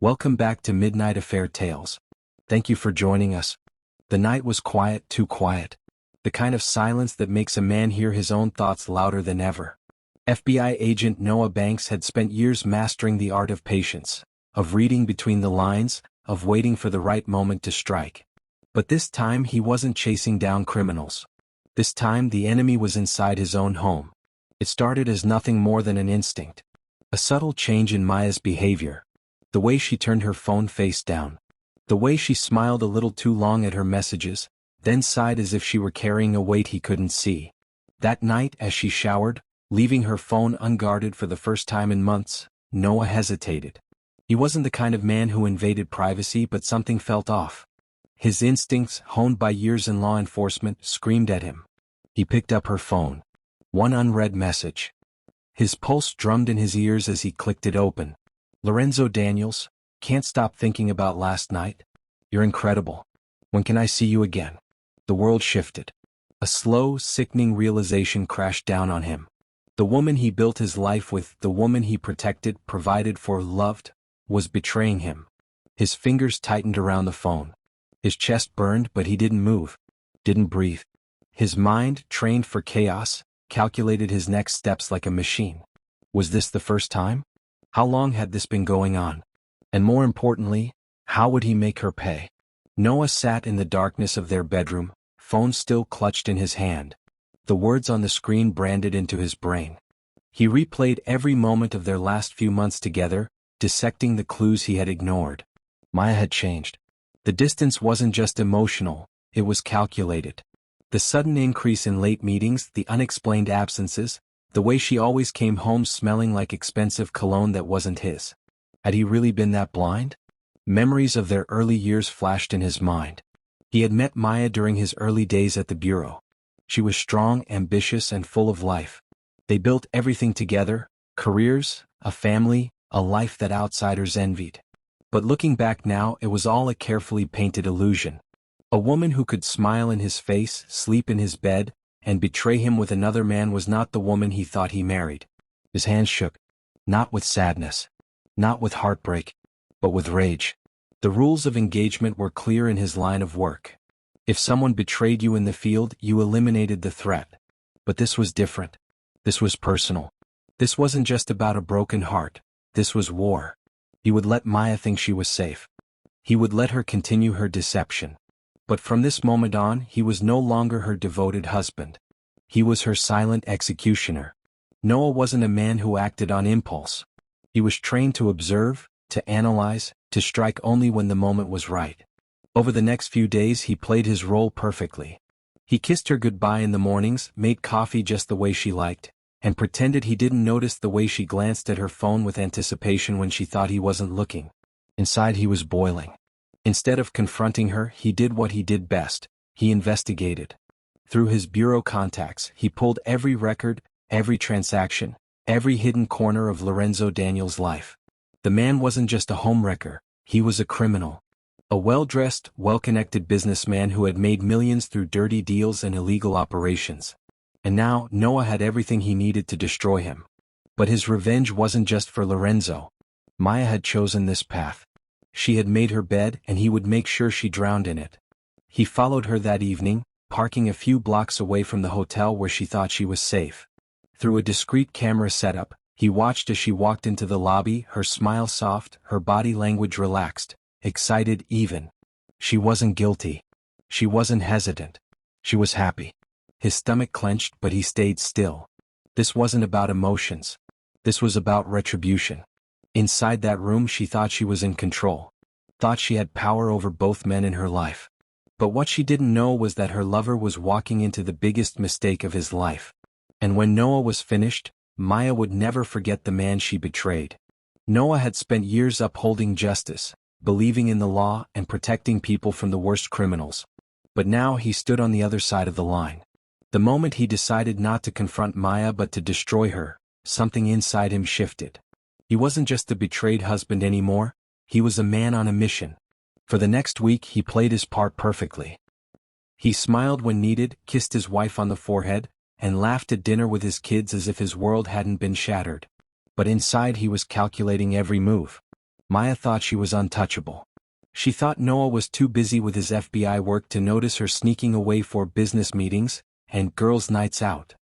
Welcome back to Midnight Affair Tales. Thank you for joining us. The night was quiet, too quiet. The kind of silence that makes a man hear his own thoughts louder than ever. FBI agent Noah Banks had spent years mastering the art of patience, of reading between the lines, of waiting for the right moment to strike. But this time he wasn't chasing down criminals. This time the enemy was inside his own home. It started as nothing more than an instinct. A subtle change in Maya's behavior. The way she turned her phone face down. The way she smiled a little too long at her messages, then sighed as if she were carrying a weight he couldn't see. That night, as she showered, leaving her phone unguarded for the first time in months, Noah hesitated. He wasn't the kind of man who invaded privacy, but something felt off. His instincts, honed by years in law enforcement, screamed at him. He picked up her phone. One unread message. His pulse drummed in his ears as he clicked it open. Lorenzo Daniels, can't stop thinking about last night. You're incredible. When can I see you again? The world shifted. A slow, sickening realization crashed down on him. The woman he built his life with, the woman he protected, provided for, loved, was betraying him. His fingers tightened around the phone. His chest burned, but he didn't move. Didn't breathe. His mind, trained for chaos, calculated his next steps like a machine. Was this the first time? How long had this been going on? And more importantly, how would he make her pay? Noah sat in the darkness of their bedroom, phone still clutched in his hand. The words on the screen branded into his brain. He replayed every moment of their last few months together, dissecting the clues he had ignored. Maya had changed. The distance wasn't just emotional, it was calculated. The sudden increase in late meetings, the unexplained absences, the way she always came home smelling like expensive cologne that wasn't his. Had he really been that blind? Memories of their early years flashed in his mind. He had met Maya during his early days at the bureau. She was strong, ambitious, and full of life. They built everything together, careers, a family, a life that outsiders envied. But looking back now, it was all a carefully painted illusion. A woman who could smile in his face, sleep in his bed, and betray him with another man was not the woman he thought he married. His hands shook. Not with sadness. Not with heartbreak. But with rage. The rules of engagement were clear in his line of work. If someone betrayed you in the field, you eliminated the threat. But this was different. This was personal. This wasn't just about a broken heart. This was war. He would let Maya think she was safe. He would let her continue her deception. But from this moment on, he was no longer her devoted husband. He was her silent executioner. Noah wasn't a man who acted on impulse. He was trained to observe, to analyze, to strike only when the moment was right. Over the next few days he played his role perfectly. He kissed her goodbye in the mornings, made coffee just the way she liked, and pretended he didn't notice the way she glanced at her phone with anticipation when she thought he wasn't looking. Inside he was boiling. Instead of confronting her, he did what he did best. He investigated. Through his bureau contacts, he pulled every record, every transaction, every hidden corner of Lorenzo Daniels' life. The man wasn't just a homewrecker, he was a criminal. A well-dressed, well-connected businessman who had made millions through dirty deals and illegal operations. And now, Noah had everything he needed to destroy him. But his revenge wasn't just for Lorenzo. Maya had chosen this path. She had made her bed, and he would make sure she drowned in it. He followed her that evening, parking a few blocks away from the hotel where she thought she was safe. Through a discreet camera setup, he watched as she walked into the lobby, her smile soft, her body language relaxed, excited even. She wasn't guilty. She wasn't hesitant. She was happy. His stomach clenched, but he stayed still. This wasn't about emotions. This was about retribution. Inside that room she thought she was in control. Thought she had power over both men in her life. But what she didn't know was that her lover was walking into the biggest mistake of his life. And when Noah was finished, Maya would never forget the man she betrayed. Noah had spent years upholding justice, believing in the law and protecting people from the worst criminals. But now he stood on the other side of the line. The moment he decided not to confront Maya but to destroy her, something inside him shifted. He wasn't just a betrayed husband anymore, he was a man on a mission. For the next week he played his part perfectly. He smiled when needed, kissed his wife on the forehead, and laughed at dinner with his kids as if his world hadn't been shattered. But inside he was calculating every move. Maya thought she was untouchable. She thought Noah was too busy with his FBI work to notice her sneaking away for business meetings and girls' nights out.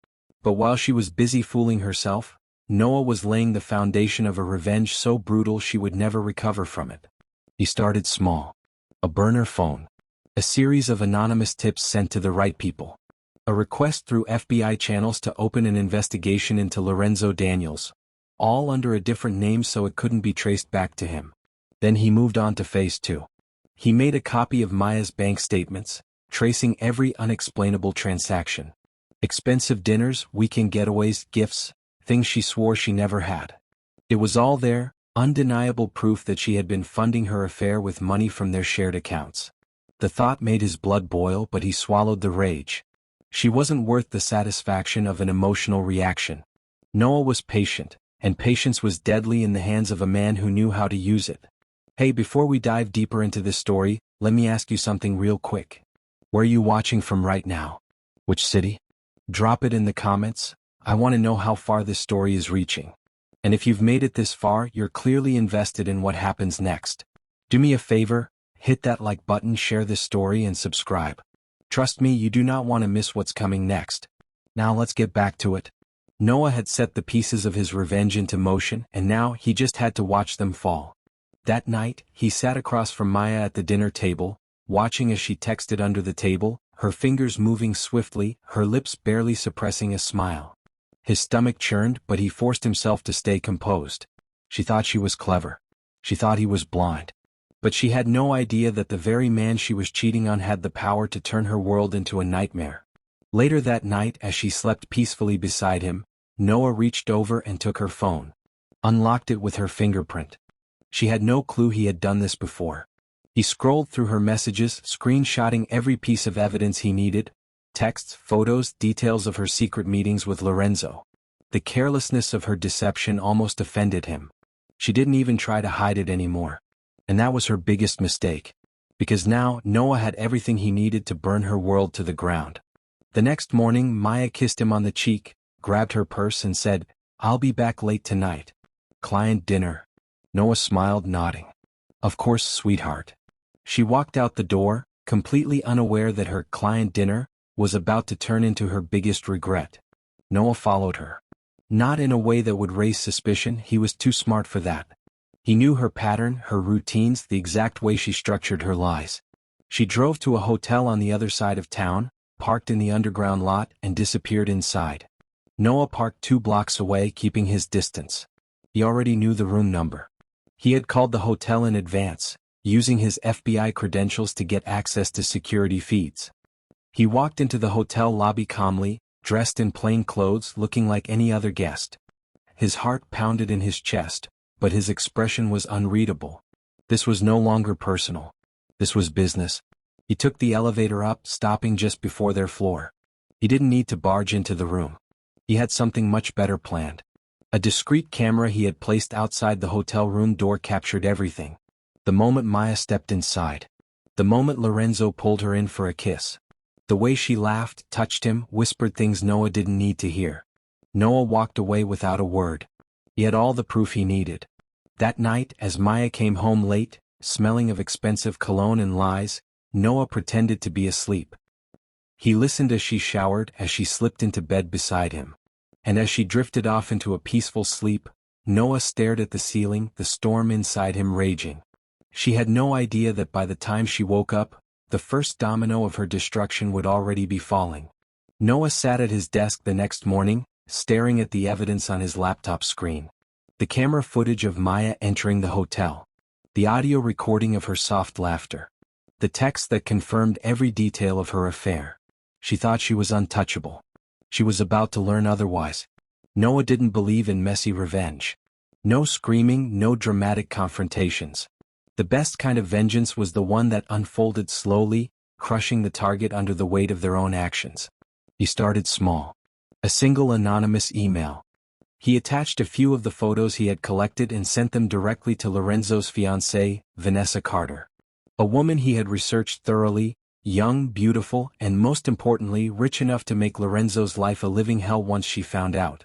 But while she was busy fooling herself, Noah was laying the foundation of a revenge so brutal she would never recover from it. He started small. A burner phone. A series of anonymous tips sent to the right people. A request through FBI channels to open an investigation into Lorenzo Daniels, all under a different name so it couldn't be traced back to him. Then he moved on to phase 2. He made a copy of Maya's bank statements, tracing every unexplainable transaction. Expensive dinners, weekend getaways, gifts, things she swore she never had. It was all there, undeniable proof that she had been funding her affair with money from their shared accounts. The thought made his blood boil, but he swallowed the rage. She wasn't worth the satisfaction of an emotional reaction. Noah was patient, and patience was deadly in the hands of a man who knew how to use it. Hey, before we dive deeper into this story, let me ask you something real quick. Where are you watching from right now? Which city? Drop it in the comments. I want to know how far this story is reaching. And if you've made it this far, you're clearly invested in what happens next. Do me a favor, hit that like button, share this story, and subscribe. Trust me, you do not want to miss what's coming next. Now let's get back to it. Noah had set the pieces of his revenge into motion, and now he just had to watch them fall. That night, he sat across from Maya at the dinner table, watching as she texted under the table, her fingers moving swiftly, her lips barely suppressing a smile. His stomach churned, but he forced himself to stay composed. She thought she was clever. She thought he was blind. But she had no idea that the very man she was cheating on had the power to turn her world into a nightmare. Later that night, as she slept peacefully beside him, Noah reached over and took her phone. Unlocked it with her fingerprint. She had no clue he had done this before. He scrolled through her messages, screenshotting every piece of evidence he needed. Texts, photos, details of her secret meetings with Lorenzo. The carelessness of her deception almost offended him. She didn't even try to hide it anymore. And that was her biggest mistake. Because now, Noah had everything he needed to burn her world to the ground. The next morning, Maya kissed him on the cheek, grabbed her purse and said, "I'll be back late tonight. Client dinner." Noah smiled, nodding. "Of course, sweetheart." She walked out the door, completely unaware that her client dinner was about to turn into her biggest regret. Noah followed her. Not in a way that would raise suspicion, he was too smart for that. He knew her pattern, her routines, the exact way she structured her lies. She drove to a hotel on the other side of town, parked in the underground lot, and disappeared inside. Noah parked 2 blocks away, keeping his distance. He already knew the room number. He had called the hotel in advance, using his FBI credentials to get access to security feeds. He walked into the hotel lobby calmly, dressed in plain clothes, looking like any other guest. His heart pounded in his chest, but his expression was unreadable. This was no longer personal. This was business. He took the elevator up, stopping just before their floor. He didn't need to barge into the room. He had something much better planned. A discreet camera he had placed outside the hotel room door captured everything. The moment Maya stepped inside. The moment Lorenzo pulled her in for a kiss. The way she laughed, touched him, whispered things Noah didn't need to hear. Noah walked away without a word. He had all the proof he needed. That night, as Maya came home late, smelling of expensive cologne and lies, Noah pretended to be asleep. He listened as she showered, as she slipped into bed beside him. And as she drifted off into a peaceful sleep, Noah stared at the ceiling, the storm inside him raging. She had no idea that by the time she woke up, the first domino of her destruction would already be falling. Noah sat at his desk the next morning, staring at the evidence on his laptop screen. The camera footage of Maya entering the hotel. The audio recording of her soft laughter. The text that confirmed every detail of her affair. She thought she was untouchable. She was about to learn otherwise. Noah didn't believe in messy revenge. No screaming, no dramatic confrontations. The best kind of vengeance was the one that unfolded slowly, crushing the target under the weight of their own actions. He started small. A single anonymous email. He attached a few of the photos he had collected and sent them directly to Lorenzo's fiancée, Vanessa Carter. A woman he had researched thoroughly, young, beautiful, and most importantly, rich enough to make Lorenzo's life a living hell once she found out.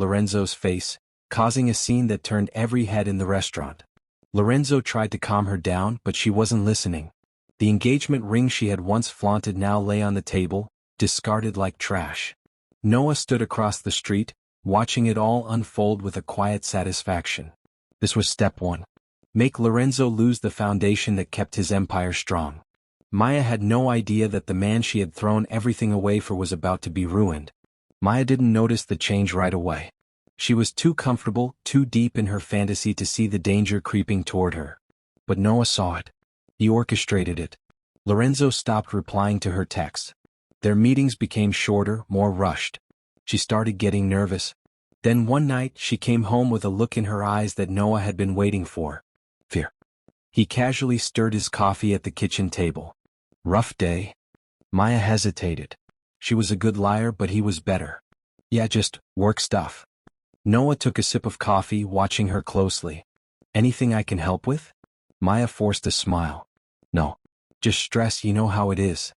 Lorenzo's face, causing a scene that turned every head in the restaurant. Lorenzo tried to calm her down, but she wasn't listening. The engagement ring she had once flaunted now lay on the table, discarded like trash. Noah stood across the street, watching it all unfold with a quiet satisfaction. This was step one. Make Lorenzo lose the foundation that kept his empire strong. Maya had no idea that the man she had thrown everything away for was about to be ruined. Maya didn't notice the change right away. She was too comfortable, too deep in her fantasy to see the danger creeping toward her. But Noah saw it. He orchestrated it. Lorenzo stopped replying to her texts. Their meetings became shorter, more rushed. She started getting nervous. Then one night she came home with a look in her eyes that Noah had been waiting for. Fear. He casually stirred his coffee at the kitchen table. Rough day? Maya hesitated. She was a good liar, but he was better. Yeah, just work stuff. Noah took a sip of coffee, watching her closely. Anything I can help with? Maya forced a smile. No. Just stress, you know how it is.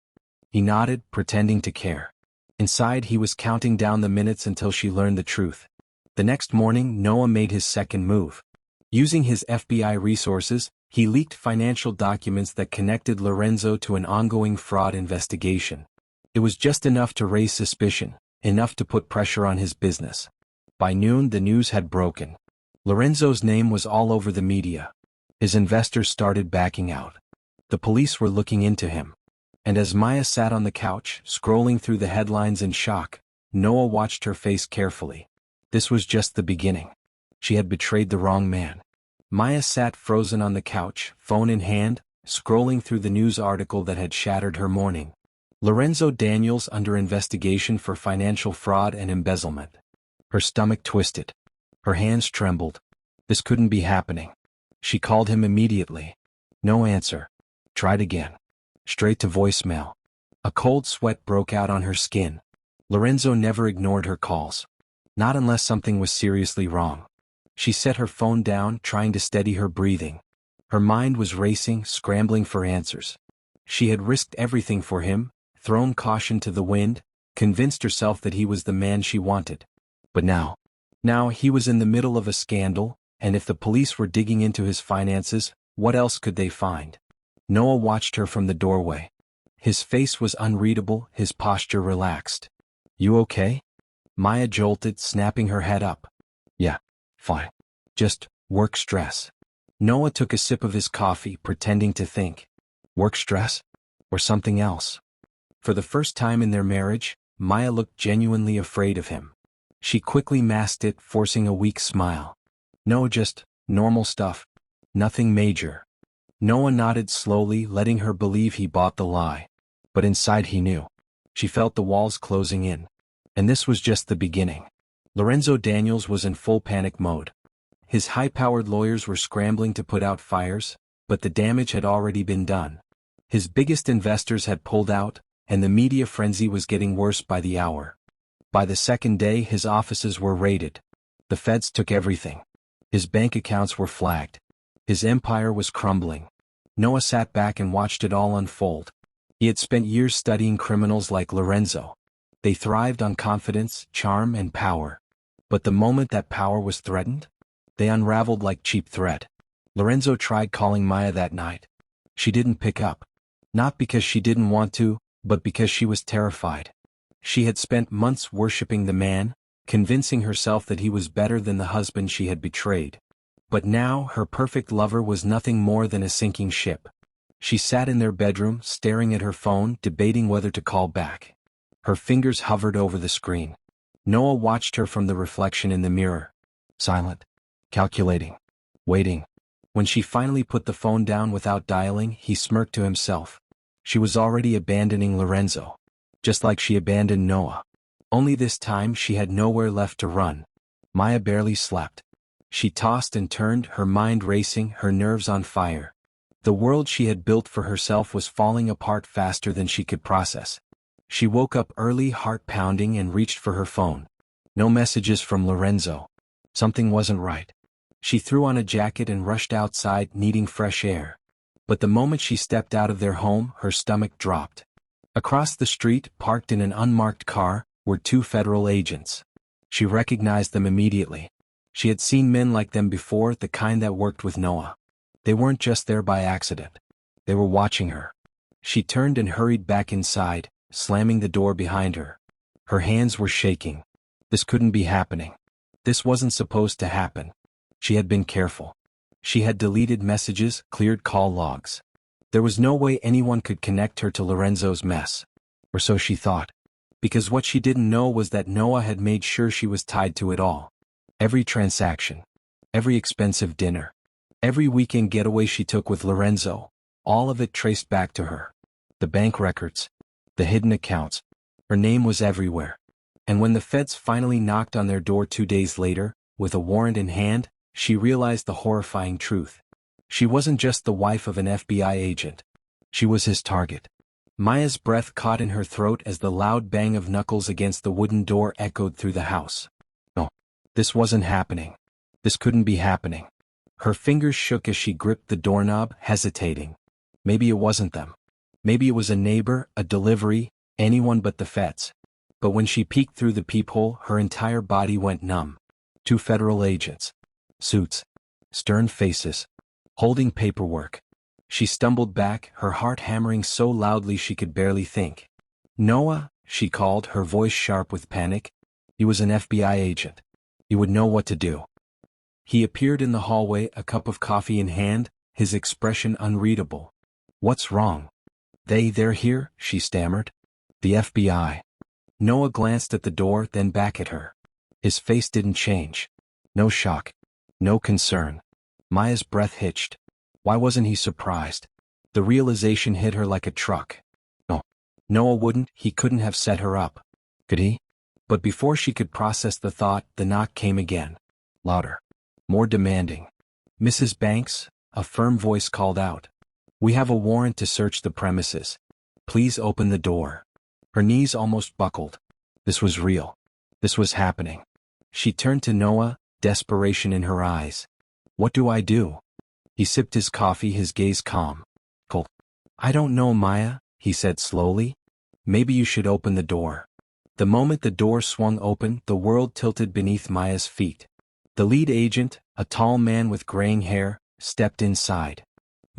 He nodded, pretending to care. Inside he was counting down the minutes until she learned the truth. The next morning Noah made his second move. Using his FBI resources, he leaked financial documents that connected Lorenzo to an ongoing fraud investigation. It was just enough to raise suspicion, enough to put pressure on his business. By noon the news had broken. Lorenzo's name was all over the media. His investors started backing out. The police were looking into him. And as Maya sat on the couch, scrolling through the headlines in shock, Noah watched her face carefully. This was just the beginning. She had betrayed the wrong man. Maya sat frozen on the couch, phone in hand, scrolling through the news article that had shattered her morning. Lorenzo Daniels under investigation for financial fraud and embezzlement. Her stomach twisted. Her hands trembled. This couldn't be happening. She called him immediately. No answer. Tried again. Straight to voicemail. A cold sweat broke out on her skin. Lorenzo never ignored her calls. Not unless something was seriously wrong. She set her phone down, trying to steady her breathing. Her mind was racing, scrambling for answers. She had risked everything for him, thrown caution to the wind, convinced herself that he was the man she wanted. But now he was in the middle of a scandal, and if the police were digging into his finances, what else could they find? Noah watched her from the doorway. His face was unreadable, his posture relaxed. You okay? Maya jolted, snapping her head up. Yeah, fine. Just work stress. Noah took a sip of his coffee, pretending to think. Work stress? Or something else? For the first time in their marriage, Maya looked genuinely afraid of him. She quickly masked it, forcing a weak smile. No, just normal stuff. Nothing major. Noah nodded slowly, letting her believe he bought the lie. But inside he knew. She felt the walls closing in. And this was just the beginning. Lorenzo Daniels was in full panic mode. His high-powered lawyers were scrambling to put out fires, but the damage had already been done. His biggest investors had pulled out, and the media frenzy was getting worse by the hour. By the second day his offices were raided. The feds took everything. His bank accounts were flagged. His empire was crumbling. Noah sat back and watched it all unfold. He had spent years studying criminals like Lorenzo. They thrived on confidence, charm, and power. But the moment that power was threatened, they unraveled like cheap thread. Lorenzo tried calling Maya that night. She didn't pick up. Not because she didn't want to, but because she was terrified. She had spent months worshipping the man, convincing herself that he was better than the husband she had betrayed. But now her perfect lover was nothing more than a sinking ship. She sat in their bedroom, staring at her phone, debating whether to call back. Her fingers hovered over the screen. Noah watched her from the reflection in the mirror. Silent. Calculating. Waiting. When she finally put the phone down without dialing, he smirked to himself. She was already abandoning Lorenzo. Just like she abandoned Noah. Only this time she had nowhere left to run. Maya barely slept. She tossed and turned, her mind racing, her nerves on fire. The world she had built for herself was falling apart faster than she could process. She woke up early, heart pounding, and reached for her phone. No messages from Lorenzo. Something wasn't right. She threw on a jacket and rushed outside, needing fresh air. But the moment she stepped out of their home, her stomach dropped. Across the street, parked in an unmarked car, were two federal agents. She recognized them immediately. She had seen men like them before, the kind that worked with Noah. They weren't just there by accident. They were watching her. She turned and hurried back inside, slamming the door behind her. Her hands were shaking. This couldn't be happening. This wasn't supposed to happen. She had been careful. She had deleted messages, cleared call logs. There was no way anyone could connect her to Lorenzo's mess. Or so she thought. Because what she didn't know was that Noah had made sure she was tied to it all. Every transaction. Every expensive dinner. Every weekend getaway she took with Lorenzo. All of it traced back to her. The bank records. The hidden accounts. Her name was everywhere. And when the feds finally knocked on their door 2 days later, with a warrant in hand, she realized the horrifying truth. She wasn't just the wife of an FBI agent. She was his target. Maya's breath caught in her throat as the loud bang of knuckles against the wooden door echoed through the house. No. This wasn't happening. This couldn't be happening. Her fingers shook as she gripped the doorknob, hesitating. Maybe it wasn't them. Maybe it was a neighbor, a delivery, anyone but the feds. But when she peeked through the peephole, her entire body went numb. Two federal agents. Suits. Stern faces. Holding paperwork. She stumbled back, her heart hammering so loudly she could barely think. Noah, she called, her voice sharp with panic. He was an FBI agent. He would know what to do. He appeared in the hallway, a cup of coffee in hand, his expression unreadable. What's wrong? They're here, she stammered. The FBI. Noah glanced at the door, then back at her. His face didn't change. No shock. No concern. Maya's breath hitched. Why wasn't he surprised? The realization hit her like a truck. No. Noah wouldn't, he couldn't have set her up. Could he? But before she could process the thought, the knock came again. Louder. More demanding. Mrs. Banks, a firm voice called out. We have a warrant to search the premises. Please open the door. Her knees almost buckled. This was real. This was happening. She turned to Noah, desperation in her eyes. What do I do? He sipped his coffee, his gaze calm. Cold. I don't know, Maya, he said slowly. Maybe you should open the door. The moment the door swung open, the world tilted beneath Maya's feet. The lead agent, a tall man with graying hair, stepped inside.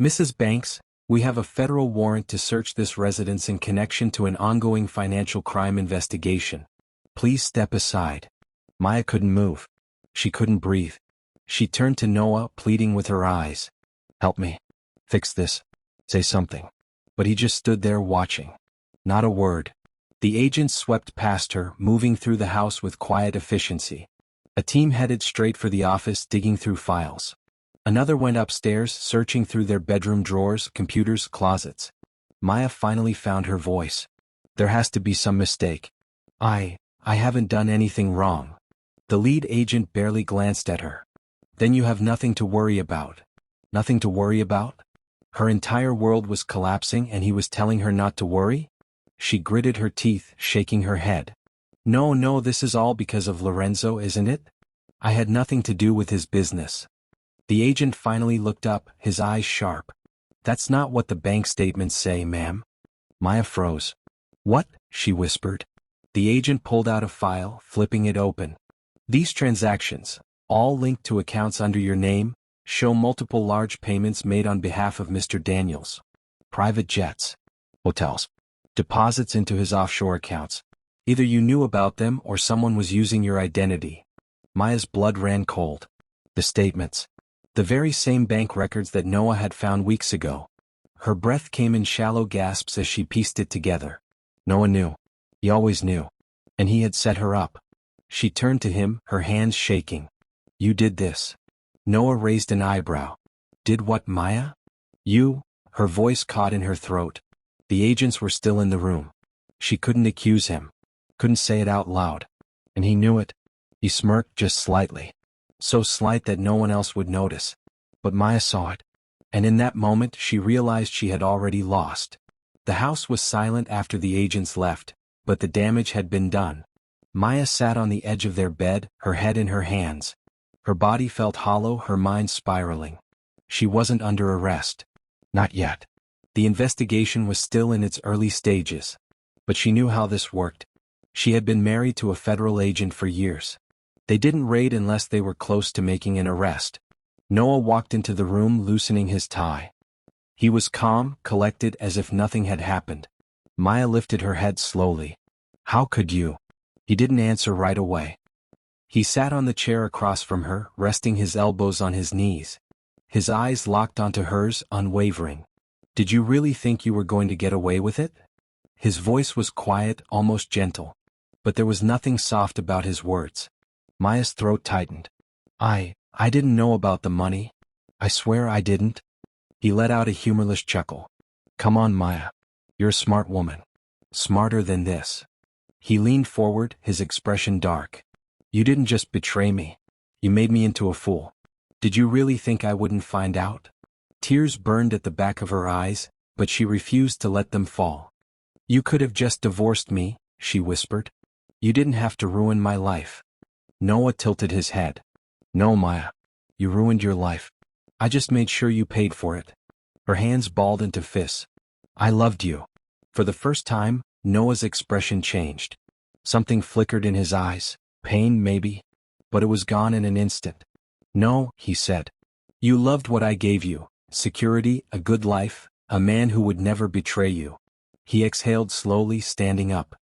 Mrs. Banks, we have a federal warrant to search this residence in connection to an ongoing financial crime investigation. Please step aside. Maya couldn't move. She couldn't breathe. She turned to Noah, pleading with her eyes. Help me. Fix this. Say something. But he just stood there watching. Not a word. The agents swept past her, moving through the house with quiet efficiency. A team headed straight for the office, digging through files. Another went upstairs, searching through their bedroom drawers, computers, closets. Maya finally found her voice. There has to be some mistake. I haven't done anything wrong. The lead agent barely glanced at her. Then you have nothing to worry about. Nothing to worry about? Her entire world was collapsing and he was telling her not to worry? She gritted her teeth, shaking her head. No, this is all because of Lorenzo, isn't it? I had nothing to do with his business. The agent finally looked up, his eyes sharp. That's not what the bank statements say, ma'am. Maya froze. What? She whispered. The agent pulled out a file, flipping it open. These transactions, all linked to accounts under your name, show multiple large payments made on behalf of Mr. Daniels. Private jets. Hotels. Deposits into his offshore accounts. Either you knew about them or someone was using your identity. Maya's blood ran cold. The statements. The very same bank records that Noah had found weeks ago. Her breath came in shallow gasps as she pieced it together. Noah knew. He always knew. And he had set her up. She turned to him, her hands shaking. You did this. Noah raised an eyebrow. Did what, Maya? You? Her voice caught in her throat. The agents were still in the room. She couldn't accuse him. Couldn't say it out loud. And he knew it. He smirked just slightly. So slight that no one else would notice. But Maya saw it. And in that moment she realized she had already lost. The house was silent after the agents left, but the damage had been done. Maya sat on the edge of their bed, her head in her hands. Her body felt hollow, her mind spiraling. She wasn't under arrest. Not yet. The investigation was still in its early stages. But she knew how this worked. She had been married to a federal agent for years. They didn't raid unless they were close to making an arrest. Noah walked into the room loosening his tie. He was calm, collected, as if nothing had happened. Maya lifted her head slowly. How could you? He didn't answer right away. He sat on the chair across from her, resting his elbows on his knees. His eyes locked onto hers, unwavering. Did you really think you were going to get away with it? His voice was quiet, almost gentle. But there was nothing soft about his words. Maya's throat tightened. I didn't know about the money. I swear I didn't. He let out a humorless chuckle. Come on, Maya. You're a smart woman. Smarter than this. He leaned forward, his expression dark. You didn't just betray me. You made me into a fool. Did you really think I wouldn't find out? Tears burned at the back of her eyes, but she refused to let them fall. You could have just divorced me, she whispered. You didn't have to ruin my life. Noah tilted his head. No, Maya. You ruined your life. I just made sure you paid for it. Her hands balled into fists. I loved you. For the first time, Noah's expression changed. Something flickered in his eyes. Pain, maybe. But it was gone in an instant. No, he said. You loved what I gave you. Security, a good life, a man who would never betray you. He exhaled slowly, standing up.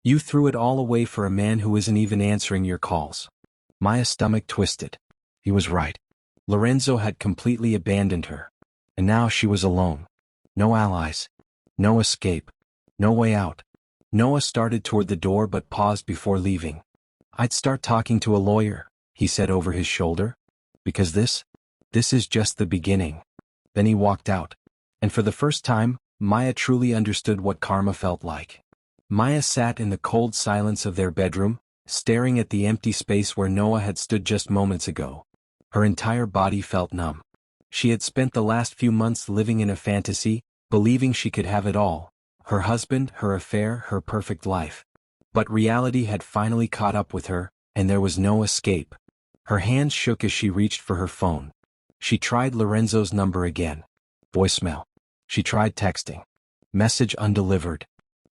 You threw it all away for a man who isn't even answering your calls. Maya's stomach twisted. He was right. Lorenzo had completely abandoned her. And now she was alone. No allies. No escape. No way out. Noah started toward the door but paused before leaving. I'd start talking to a lawyer, he said over his shoulder. Because this is just the beginning. Then he walked out. And for the first time, Maya truly understood what karma felt like. Maya sat in the cold silence of their bedroom, staring at the empty space where Noah had stood just moments ago. Her entire body felt numb. She had spent the last few months living in a fantasy, believing she could have it all. Her husband, her affair, her perfect life. But reality had finally caught up with her, and there was no escape. Her hands shook as she reached for her phone. She tried Lorenzo's number again. Voicemail. She tried texting. Message undelivered.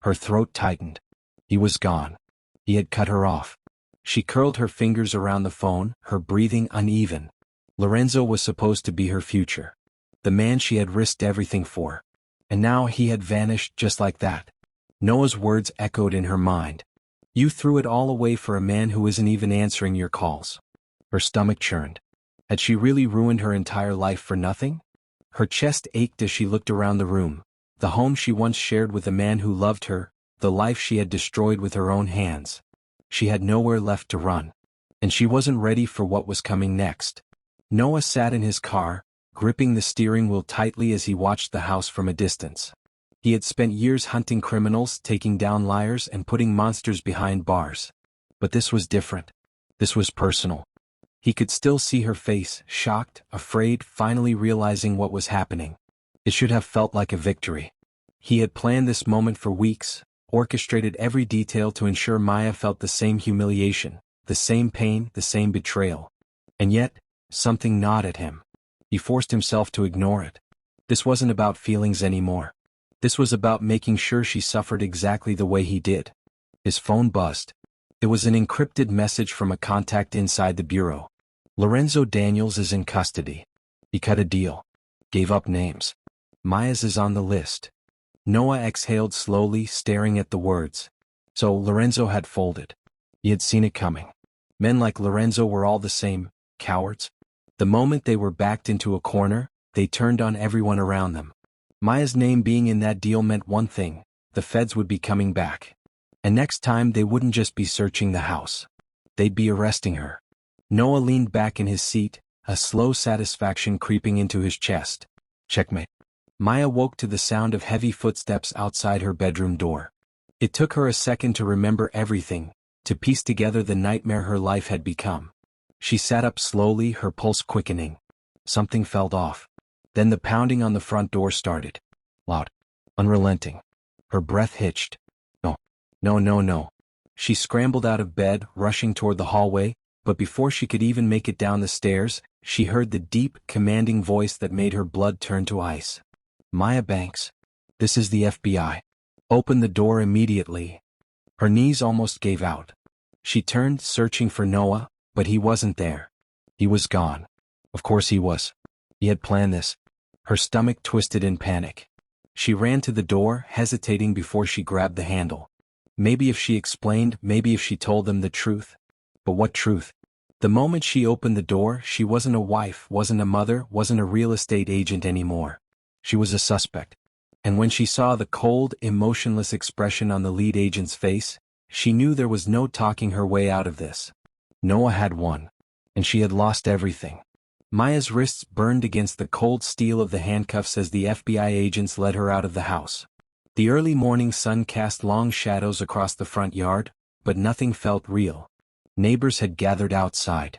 Her throat tightened. He was gone. He had cut her off. She curled her fingers around the phone, her breathing uneven. Lorenzo was supposed to be her future. The man she had risked everything for. And now he had vanished just like that. Noah's words echoed in her mind. You threw it all away for a man who isn't even answering your calls. Her stomach churned. Had she really ruined her entire life for nothing? Her chest ached as she looked around the room. The home she once shared with a man who loved her, the life she had destroyed with her own hands. She had nowhere left to run. And she wasn't ready for what was coming next. Noah sat in his car, gripping the steering wheel tightly as he watched the house from a distance. He had spent years hunting criminals, taking down liars, and putting monsters behind bars. But this was different. This was personal. He could still see her face, shocked, afraid, finally realizing what was happening. It should have felt like a victory. He had planned this moment for weeks, orchestrated every detail to ensure Maya felt the same humiliation, the same pain, the same betrayal. And yet, something gnawed at him. He forced himself to ignore it. This wasn't about feelings anymore. This was about making sure she suffered exactly the way he did. His phone buzzed. It was an encrypted message from a contact inside the bureau. Lorenzo Daniels is in custody. He cut a deal. Gave up names. Maya's is on the list. Noah exhaled slowly, staring at the words. So Lorenzo had folded. He had seen it coming. Men like Lorenzo were all the same, cowards. The moment they were backed into a corner, they turned on everyone around them. Maya's name being in that deal meant one thing: the feds would be coming back. And next time they wouldn't just be searching the house. They'd be arresting her. Noah leaned back in his seat, a slow satisfaction creeping into his chest. Checkmate. Maya woke to the sound of heavy footsteps outside her bedroom door. It took her a second to remember everything, to piece together the nightmare her life had become. She sat up slowly, her pulse quickening. Something felt off. Then the pounding on the front door started. Loud. Unrelenting. Her breath hitched. No. No, no, no. She scrambled out of bed, rushing toward the hallway, but before she could even make it down the stairs, she heard the deep, commanding voice that made her blood turn to ice. Maya Banks. This is the FBI. Open the door immediately. Her knees almost gave out. She turned, searching for Noah, but he wasn't there. He was gone. Of course he was. He had planned this. Her stomach twisted in panic. She ran to the door, hesitating before she grabbed the handle. Maybe if she explained, maybe if she told them the truth. But what truth? The moment she opened the door, she wasn't a wife, wasn't a mother, wasn't a real estate agent anymore. She was a suspect. And when she saw the cold, emotionless expression on the lead agent's face, she knew there was no talking her way out of this. Noah had won. And she had lost everything. Maya's wrists burned against the cold steel of the handcuffs as the FBI agents led her out of the house. The early morning sun cast long shadows across the front yard, but nothing felt real. Neighbors had gathered outside.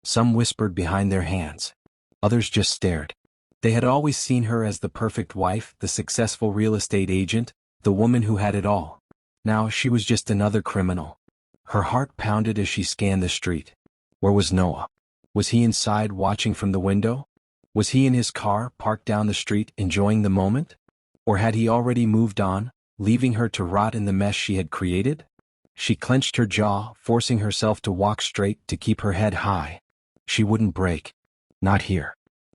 Some whispered behind their hands. Others just stared. They had always seen her as the perfect wife, the successful real estate agent, the woman who had it all. Now she was just another criminal. Her heart pounded as she scanned the street. Where was Noah? Was he inside watching from the window? Was he in his car, parked down the street, enjoying the moment? Or had he already moved on, leaving her to rot in the mess she had created? She clenched her jaw, forcing herself to walk straight, to keep her head high. She wouldn't break. Not here.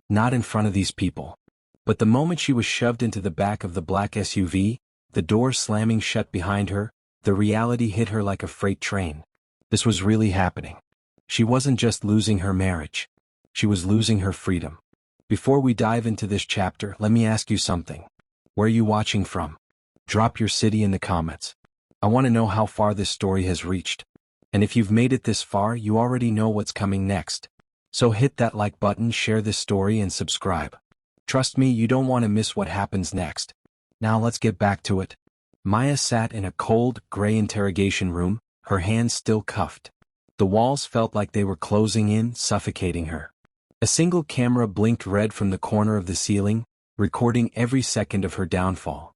Not in front of these people. But the moment she was shoved into the back of the black SUV, the door slamming shut behind her, the reality hit her like a freight train. This was really happening. She wasn't just losing her marriage. She was losing her freedom. Before we dive into this chapter, let me ask you something. Where are you watching from? Drop your city in the comments. I want to know how far this story has reached. And if you've made it this far, you already know what's coming next. So hit that like button, share this story, and subscribe. Trust me, you don't want to miss what happens next. Now let's get back to it. Maya sat in a cold, gray interrogation room, her hands still cuffed. The walls felt like they were closing in, suffocating her. A single camera blinked red from the corner of the ceiling, recording every second of her downfall.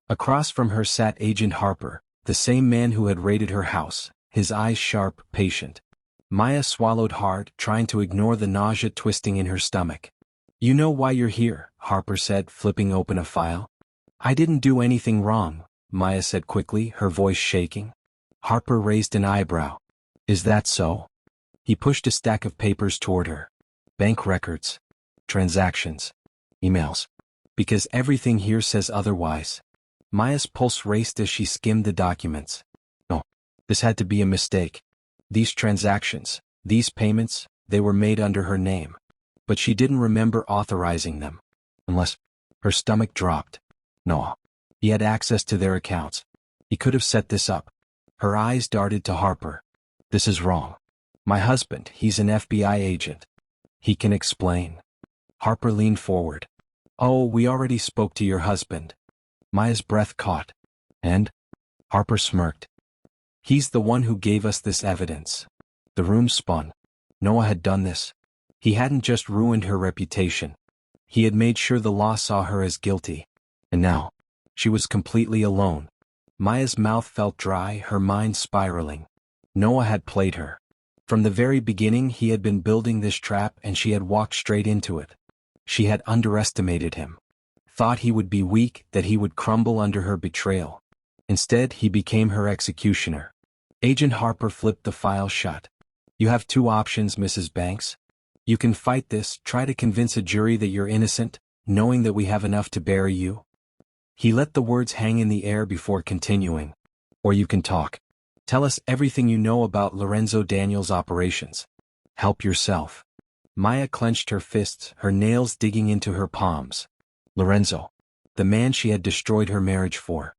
Across from her sat Agent Harper, the same man who had raided her house, his eyes sharp, patient. Maya swallowed hard, trying to ignore the nausea twisting in her stomach. You know why you're here, Harper said, flipping open a file. I didn't do anything wrong, Maya said quickly, her voice shaking. Harper raised an eyebrow. Is that so? He pushed a stack of papers toward her. Bank records. Transactions. Emails. Because everything here says otherwise. Maya's pulse raced as she skimmed the documents. No. This had to be a mistake. These transactions, these payments, they were made under her name. But she didn't remember authorizing them. Unless her stomach dropped. No. He had access to their accounts. He could have set this up. Her eyes darted to Harper. This is wrong. My husband, he's an FBI agent. He can explain. Harper leaned forward. Oh, we already spoke to your husband. Maya's breath caught. And? Harper smirked. He's the one who gave us this evidence. The room spun. Noah had done this. He hadn't just ruined her reputation. He had made sure the law saw her as guilty. And now, she was completely alone. Maya's mouth felt dry, her mind spiraling. Noah had played her. From the very beginning he had been building this trap and she had walked straight into it. She had underestimated him. Thought he would be weak, that he would crumble under her betrayal. Instead, he became her executioner. Agent Harper flipped the file shut. You have two options, Mrs. Banks. You can fight this, try to convince a jury that you're innocent, knowing that we have enough to bury you. He let the words hang in the air before continuing. Or you can talk. Tell us everything you know about Lorenzo Daniels' operations. Help yourself. Maya clenched her fists, her nails digging into her palms. Lorenzo. The man she had destroyed her marriage for.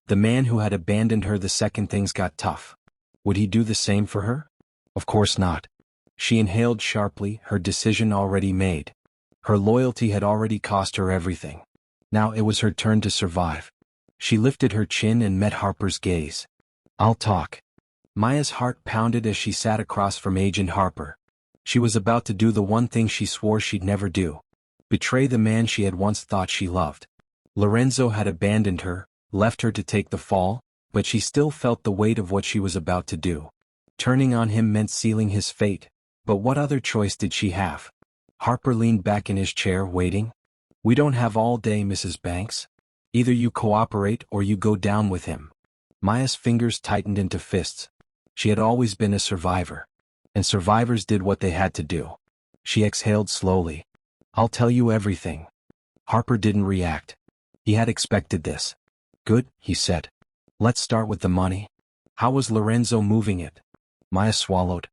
The man who had abandoned her the second things got tough. Would he do the same for her? Of course not. She inhaled sharply, her decision already made. Her loyalty had already cost her everything. Now it was her turn to survive. She lifted her chin and met Harper's gaze. I'll talk. Maya's heart pounded as she sat across from Agent Harper. She was about to do the one thing she swore she'd never do. Betray the man she had once thought she loved. Lorenzo had abandoned her, left her to take the fall, but she still felt the weight of what she was about to do. Turning on him meant sealing his fate, but what other choice did she have? Harper leaned back in his chair, waiting. We don't have all day, Mrs. Banks. Either you cooperate or you go down with him. Maya's fingers tightened into fists. She had always been a survivor. And survivors did what they had to do. She exhaled slowly. I'll tell you everything. Harper didn't react. He had expected this. Good, he said. Let's start with the money. How was Lorenzo moving it? Maya swallowed.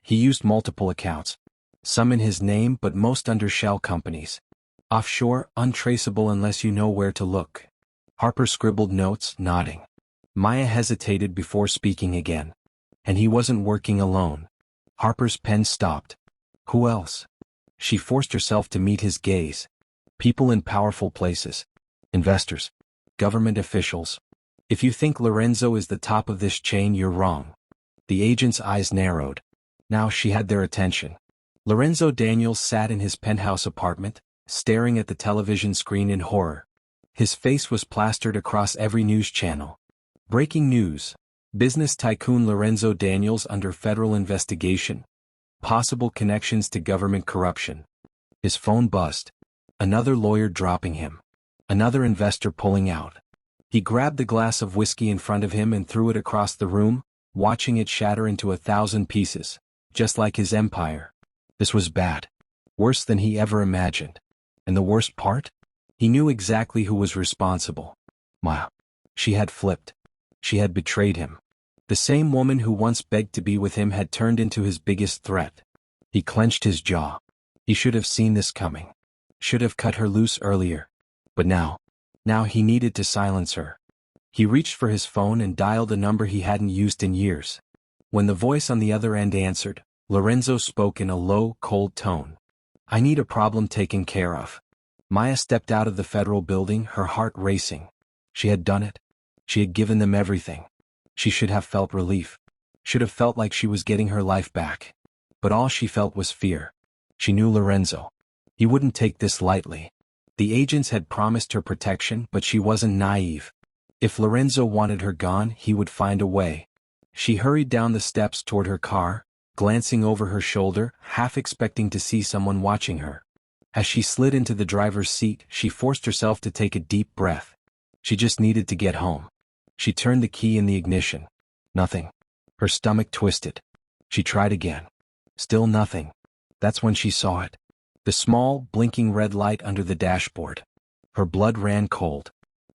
He used multiple accounts. Some in his name but most under shell companies. Offshore, untraceable unless you know where to look. Harper scribbled notes, nodding. Maya hesitated before speaking again. And he wasn't working alone. Harper's pen stopped. Who else? She forced herself to meet his gaze. People in powerful places. Investors. Government officials. If you think Lorenzo is the top of this chain, you're wrong. The agent's eyes narrowed. Now she had their attention. Lorenzo Daniels sat in his penthouse apartment, staring at the television screen in horror. His face was plastered across every news channel. Breaking news. Business tycoon Lorenzo Daniels under federal investigation. Possible connections to government corruption. His phone buzzed. Another lawyer dropping him. Another investor pulling out. He grabbed the glass of whiskey in front of him and threw it across the room, watching it shatter into 1,000 pieces, just like his empire. This was bad. Worse than he ever imagined. And the worst part? He knew exactly who was responsible. Maya. She had flipped. She had betrayed him. The same woman who once begged to be with him had turned into his biggest threat. He clenched his jaw. He should have seen this coming. Should have cut her loose earlier. But now he needed to silence her. He reached for his phone and dialed a number he hadn't used in years. When the voice on the other end answered, Lorenzo spoke in a low, cold tone. I need a problem taken care of. Maya stepped out of the federal building, her heart racing. She had done it. She had given them everything. She should have felt relief. Should have felt like she was getting her life back. But all she felt was fear. She knew Lorenzo. He wouldn't take this lightly. The agents had promised her protection, but she wasn't naive. If Lorenzo wanted her gone, he would find a way. She hurried down the steps toward her car, glancing over her shoulder, half expecting to see someone watching her. As she slid into the driver's seat, she forced herself to take a deep breath. She just needed to get home. She turned the key in the ignition. Nothing. Her stomach twisted. She tried again. Still nothing. That's when she saw it. The small, blinking red light under the dashboard. Her blood ran cold.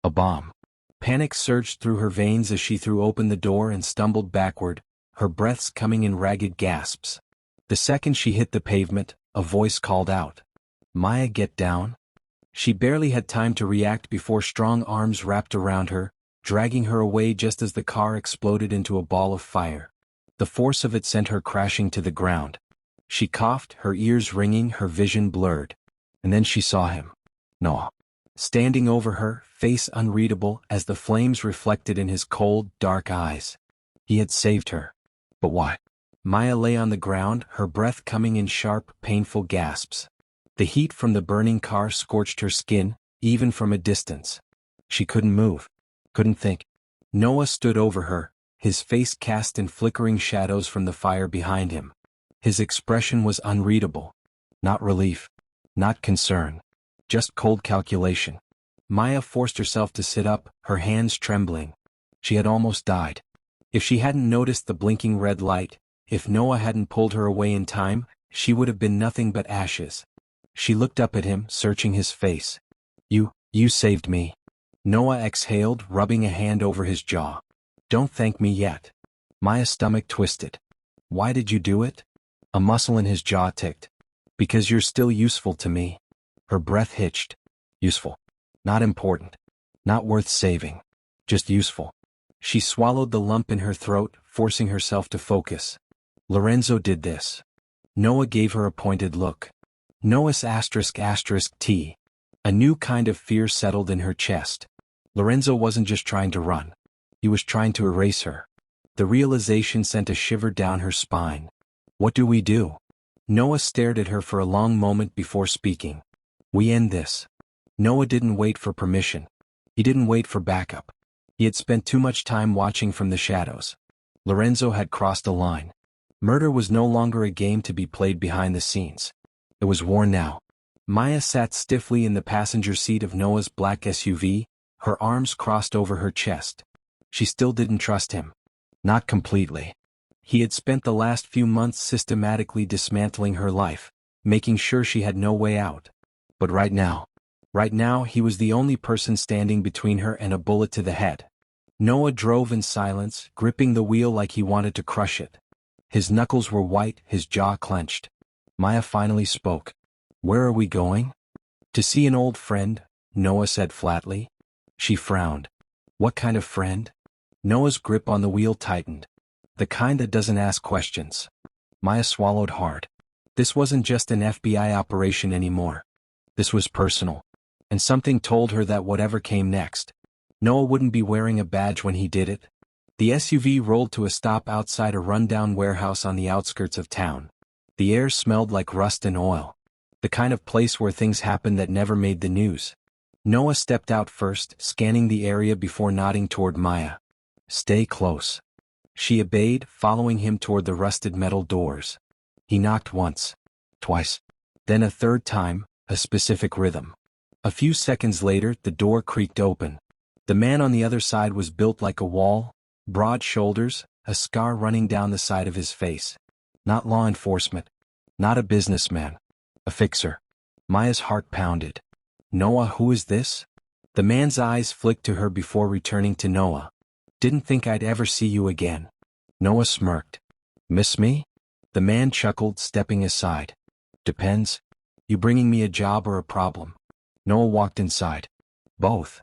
A bomb. Panic surged through her veins as she threw open the door and stumbled backward, her breaths coming in ragged gasps. The second she hit the pavement, a voice called out. Maya, get down. She barely had time to react before strong arms wrapped around her, dragging her away just as the car exploded into a ball of fire. The force of it sent her crashing to the ground. She coughed, her ears ringing, her vision blurred. And then she saw him. Noah. Standing over her, face unreadable as the flames reflected in his cold, dark eyes. He had saved her. But why? Maya lay on the ground, her breath coming in sharp, painful gasps. The heat from the burning car scorched her skin, even from a distance. She couldn't move. Couldn't think. Noah stood over her, his face cast in flickering shadows from the fire behind him. His expression was unreadable. Not relief. Not concern. Just cold calculation. Maya forced herself to sit up, her hands trembling. She had almost died. If she hadn't noticed the blinking red light, if Noah hadn't pulled her away in time, she would have been nothing but ashes. She looked up at him, searching his face. You saved me. Noah exhaled, rubbing a hand over his jaw. Don't thank me yet. Maya's stomach twisted. Why did you do it? A muscle in his jaw ticked. Because you're still useful to me. Her breath hitched. Useful. Not important. Not worth saving. Just useful. She swallowed the lump in her throat, forcing herself to focus. Lorenzo did this. Noah gave her a pointed look. Noah's **T. A new kind of fear settled in her chest. Lorenzo wasn't just trying to run. He was trying to erase her. The realization sent a shiver down her spine. What do we do? Noah stared at her for a long moment before speaking. We end this. Noah didn't wait for permission. He didn't wait for backup. He had spent too much time watching from the shadows. Lorenzo had crossed a line. Murder was no longer a game to be played behind the scenes. It was war now. Maya sat stiffly in the passenger seat of Noah's black SUV, her arms crossed over her chest. She still didn't trust him. Not completely. He had spent the last few months systematically dismantling her life, making sure she had no way out. But right now he was the only person standing between her and a bullet to the head. Noah drove in silence, gripping the wheel like he wanted to crush it. His knuckles were white, his jaw clenched. Maya finally spoke. Where are we going? To see an old friend, Noah said flatly. She frowned. What kind of friend? Noah's grip on the wheel tightened. The kind that doesn't ask questions. Maya swallowed hard. This wasn't just an FBI operation anymore. This was personal. And something told her that whatever came next, Noah wouldn't be wearing a badge when he did it. The SUV rolled to a stop outside a rundown warehouse on the outskirts of town. The air smelled like rust and oil. The kind of place where things happen that never made the news. Noah stepped out first, scanning the area before nodding toward Maya. Stay close. She obeyed, following him toward the rusted metal doors. He knocked once. Twice. Then a third time, a specific rhythm. A few seconds later, the door creaked open. The man on the other side was built like a wall, broad shoulders, a scar running down the side of his face. Not law enforcement. Not a businessman. A fixer. Maya's heart pounded. Noah, who is this? The man's eyes flicked to her before returning to Noah. Didn't think I'd ever see you again. Noah smirked. Miss me? The man chuckled, stepping aside. Depends. You bringing me a job or a problem? Noah walked inside. Both.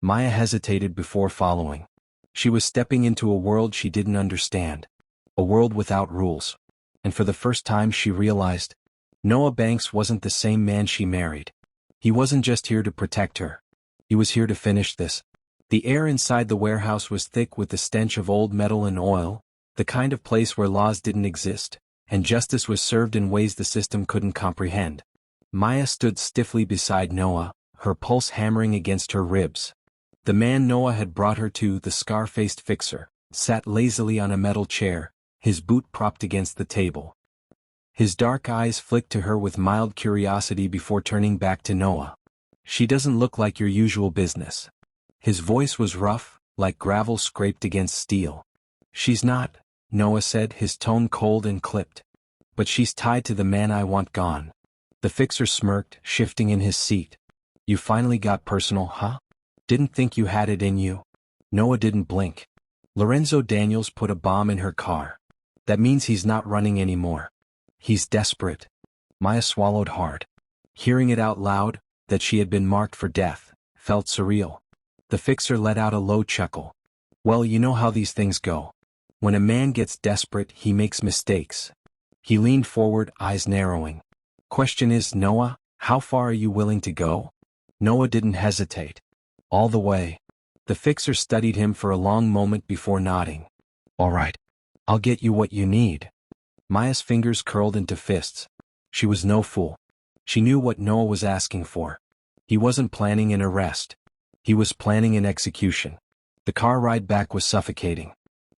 Maya hesitated before following. She was stepping into a world she didn't understand. A world without rules. And for the first time she realized, Noah Banks wasn't the same man she married. He wasn't just here to protect her. He was here to finish this. The air inside the warehouse was thick with the stench of old metal and oil, the kind of place where laws didn't exist, and justice was served in ways the system couldn't comprehend. Maya stood stiffly beside Noah, her pulse hammering against her ribs. The man Noah had brought her to, the scar-faced fixer, sat lazily on a metal chair, his boot propped against the table. His dark eyes flicked to her with mild curiosity before turning back to Noah. She doesn't look like your usual business. His voice was rough, like gravel scraped against steel. She's not, Noah said, his tone cold and clipped. But she's tied to the man I want gone. The fixer smirked, shifting in his seat. You finally got personal, huh? Didn't think you had it in you. Noah didn't blink. Lorenzo Daniels put a bomb in her car. That means he's not running anymore. He's desperate. Maya swallowed hard. Hearing it out loud, that she had been marked for death, felt surreal. The fixer let out a low chuckle. Well, you know how these things go. When a man gets desperate, he makes mistakes. He leaned forward, eyes narrowing. Question is, Noah, how far are you willing to go? Noah didn't hesitate. All the way. The fixer studied him for a long moment before nodding. All right. I'll get you what you need. Maya's fingers curled into fists. She was no fool. She knew what Noah was asking for. He wasn't planning an arrest. He was planning an execution. The car ride back was suffocating.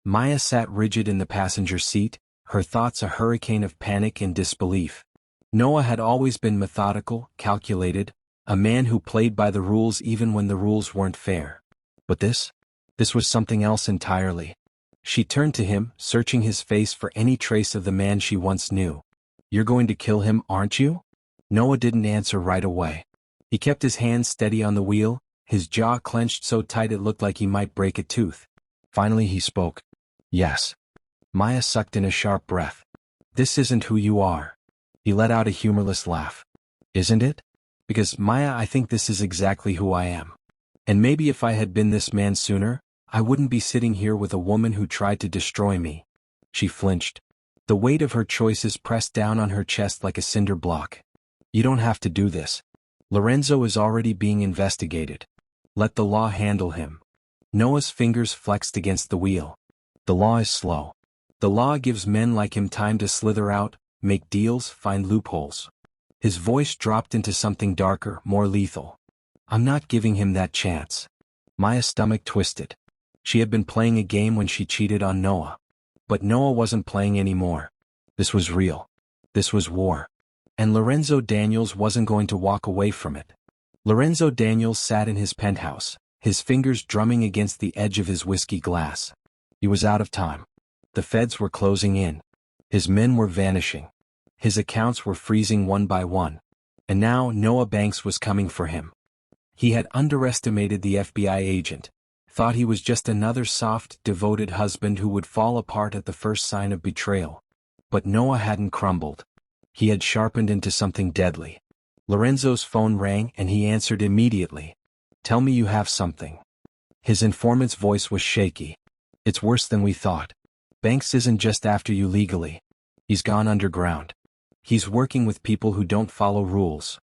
Maya sat rigid in the passenger seat, her thoughts a hurricane of panic and disbelief. Noah had always been methodical, calculated, a man who played by the rules even when the rules weren't fair. But this was something else entirely. She turned to him, searching his face for any trace of the man she once knew. You're going to kill him, aren't you? Noah didn't answer right away. He kept his hands steady on the wheel, his jaw clenched so tight it looked like he might break a tooth. Finally he spoke. Yes. Maya sucked in a sharp breath. This isn't who you are. He let out a humorless laugh. Isn't it? Because, Maya, I think this is exactly who I am. And maybe if I had been this man sooner, I wouldn't be sitting here with a woman who tried to destroy me. She flinched. The weight of her choices pressed down on her chest like a cinder block. You don't have to do this. Lorenzo is already being investigated. Let the law handle him. Noah's fingers flexed against the wheel. The law is slow. The law gives men like him time to slither out, make deals, find loopholes. His voice dropped into something darker, more lethal. I'm not giving him that chance. Maya's stomach twisted. She had been playing a game when she cheated on Noah. But Noah wasn't playing anymore. This was real. This was war. And Lorenzo Daniels wasn't going to walk away from it. Lorenzo Daniels sat in his penthouse, his fingers drumming against the edge of his whiskey glass. He was out of time. The feds were closing in. His men were vanishing. His accounts were freezing one by one. And now Noah Banks was coming for him. He had underestimated the FBI agent, thought he was just another soft, devoted husband who would fall apart at the first sign of betrayal. But Noah hadn't crumbled. He had sharpened into something deadly. Lorenzo's phone rang and he answered immediately. Tell me you have something. His informant's voice was shaky. It's worse than we thought. Banks isn't just after you legally. He's gone underground. He's working with people who don't follow rules.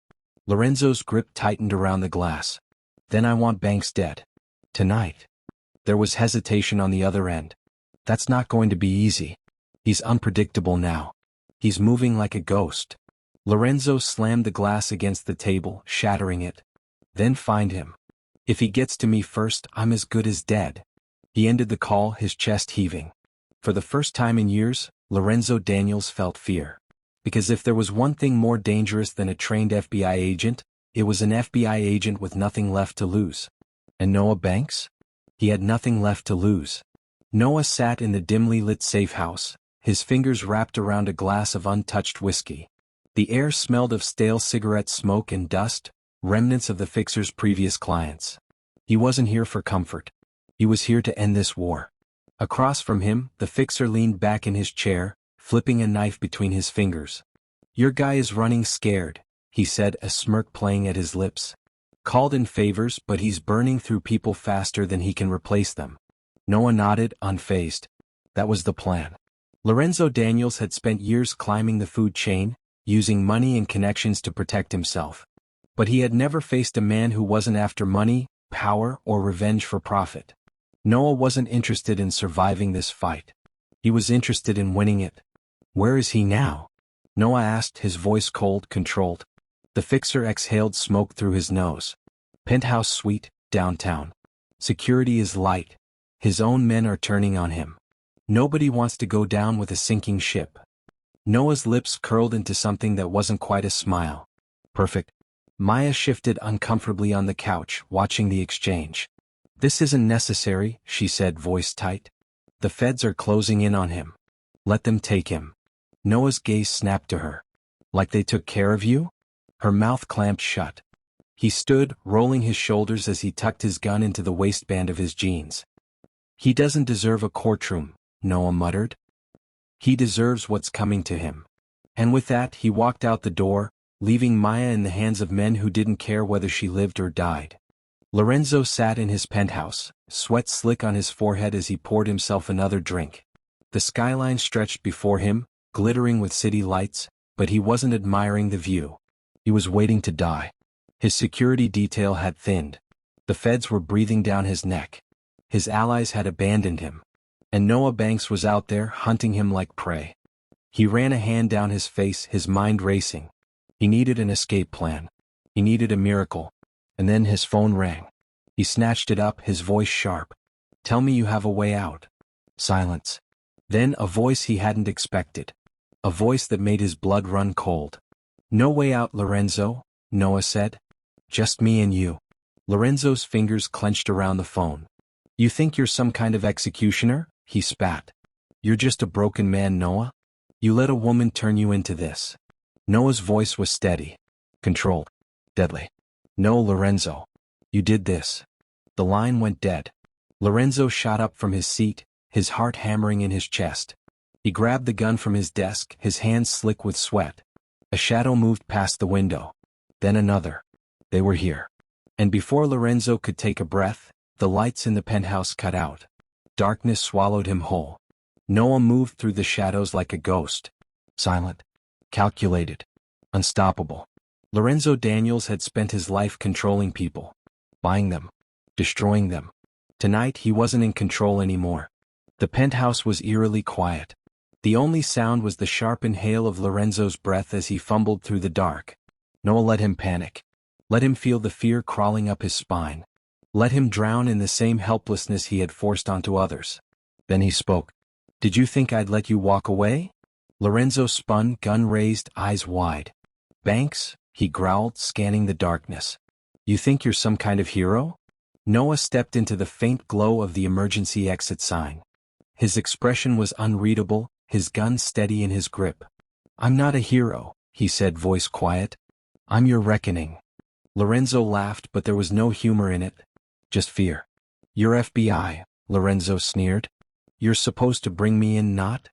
Lorenzo's grip tightened around the glass. Then I want Banks dead. Tonight. There was hesitation on the other end. That's not going to be easy. He's unpredictable now. He's moving like a ghost. Lorenzo slammed the glass against the table, shattering it. Then find him. If he gets to me first, I'm as good as dead. He ended the call, his chest heaving. For the first time in years, Lorenzo Daniels felt fear. Because if there was one thing more dangerous than a trained FBI agent, it was an FBI agent with nothing left to lose. And Noah Banks? He had nothing left to lose. Noah sat in the dimly lit safe house, his fingers wrapped around a glass of untouched whiskey. The air smelled of stale cigarette smoke and dust, remnants of the fixer's previous clients. He wasn't here for comfort. He was here to end this war. Across from him, the fixer leaned back in his chair, flipping a knife between his fingers. Your guy is running scared, he said, a smirk playing at his lips. Called in favors, but he's burning through people faster than he can replace them. Noah nodded, unfazed. That was the plan. Lorenzo Daniels had spent years climbing the food chain, using money and connections to protect himself. But he had never faced a man who wasn't after money, power, or revenge for profit. Noah wasn't interested in surviving this fight. He was interested in winning it. Where is he now? Noah asked, his voice cold, controlled. The fixer exhaled smoke through his nose. Penthouse suite, downtown. Security is light. His own men are turning on him. Nobody wants to go down with a sinking ship. Noah's lips curled into something that wasn't quite a smile. Perfect. Maya shifted uncomfortably on the couch, watching the exchange. This isn't necessary, she said, voice tight. The feds are closing in on him. Let them take him. Noah's gaze snapped to her. Like they took care of you? Her mouth clamped shut. He stood, rolling his shoulders as he tucked his gun into the waistband of his jeans. He doesn't deserve a courtroom, Noah muttered. He deserves what's coming to him. And with that, he walked out the door, leaving Maya in the hands of men who didn't care whether she lived or died. Lorenzo sat in his penthouse, sweat slick on his forehead as he poured himself another drink. The skyline stretched before him, glittering with city lights, but he wasn't admiring the view. He was waiting to die. His security detail had thinned. The feds were breathing down his neck. His allies had abandoned him. And Noah Banks was out there, hunting him like prey. He ran a hand down his face, his mind racing. He needed an escape plan. He needed a miracle. And then his phone rang. He snatched it up, his voice sharp. Tell me you have a way out. Silence. Then a voice he hadn't expected. A voice that made his blood run cold. No way out, Lorenzo, Noah said. Just me and you. Lorenzo's fingers clenched around the phone. You think you're some kind of executioner? He spat. You're just a broken man, Noah. You let a woman turn you into this. Noah's voice was steady. Controlled. Deadly. No, Lorenzo. You did this. The line went dead. Lorenzo shot up from his seat, his heart hammering in his chest. He grabbed the gun from his desk, his hands slick with sweat. A shadow moved past the window. Then another. They were here. And before Lorenzo could take a breath, the lights in the penthouse cut out. Darkness swallowed him whole. Noah moved through the shadows like a ghost. Silent. Calculated. Unstoppable. Lorenzo Daniels had spent his life controlling people. Buying them. Destroying them. Tonight he wasn't in control anymore. The penthouse was eerily quiet. The only sound was the sharp inhale of Lorenzo's breath as he fumbled through the dark. Noah let him panic. Let him feel the fear crawling up his spine. Let him drown in the same helplessness he had forced onto others. Then he spoke. "Did you think I'd let you walk away?" Lorenzo spun, gun raised, eyes wide. "Banks," he growled, scanning the darkness. "You think you're some kind of hero?" Noah stepped into the faint glow of the emergency exit sign. His expression was unreadable, his gun steady in his grip. "I'm not a hero," he said, voice quiet. "I'm your reckoning." Lorenzo laughed, but there was no humor in it. Just fear. "You're FBI," Lorenzo sneered. "You're supposed to bring me in, not?"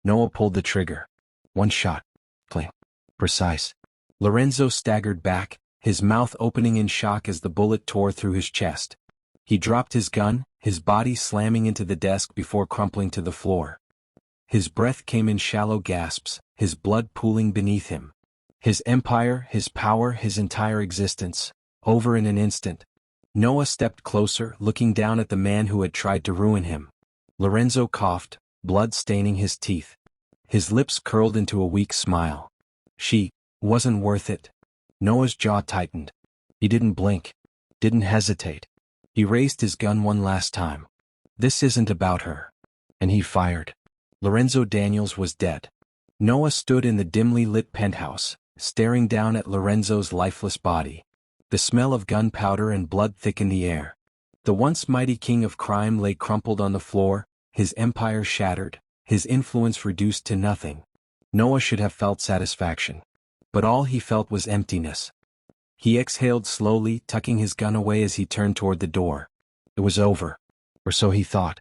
Noah pulled the trigger. One shot. Cling. Precise. Lorenzo staggered back, his mouth opening in shock as the bullet tore through his chest. He dropped his gun, his body slamming into the desk before crumpling to the floor. His breath came in shallow gasps, his blood pooling beneath him. His empire, his power, his entire existence, over in an instant. Noah stepped closer, looking down at the man who had tried to ruin him. Lorenzo coughed, blood staining his teeth. His lips curled into a weak smile. "She wasn't worth it." Noah's jaw tightened. He didn't blink. Didn't hesitate. He raised his gun one last time. "This isn't about her." And he fired. Lorenzo Daniels was dead. Noah stood in the dimly lit penthouse, staring down at Lorenzo's lifeless body. The smell of gunpowder and blood thickened the air. The once mighty king of crime lay crumpled on the floor, his empire shattered, his influence reduced to nothing. Noah should have felt satisfaction. But all he felt was emptiness. He exhaled slowly, tucking his gun away as he turned toward the door. It was over. Or so he thought.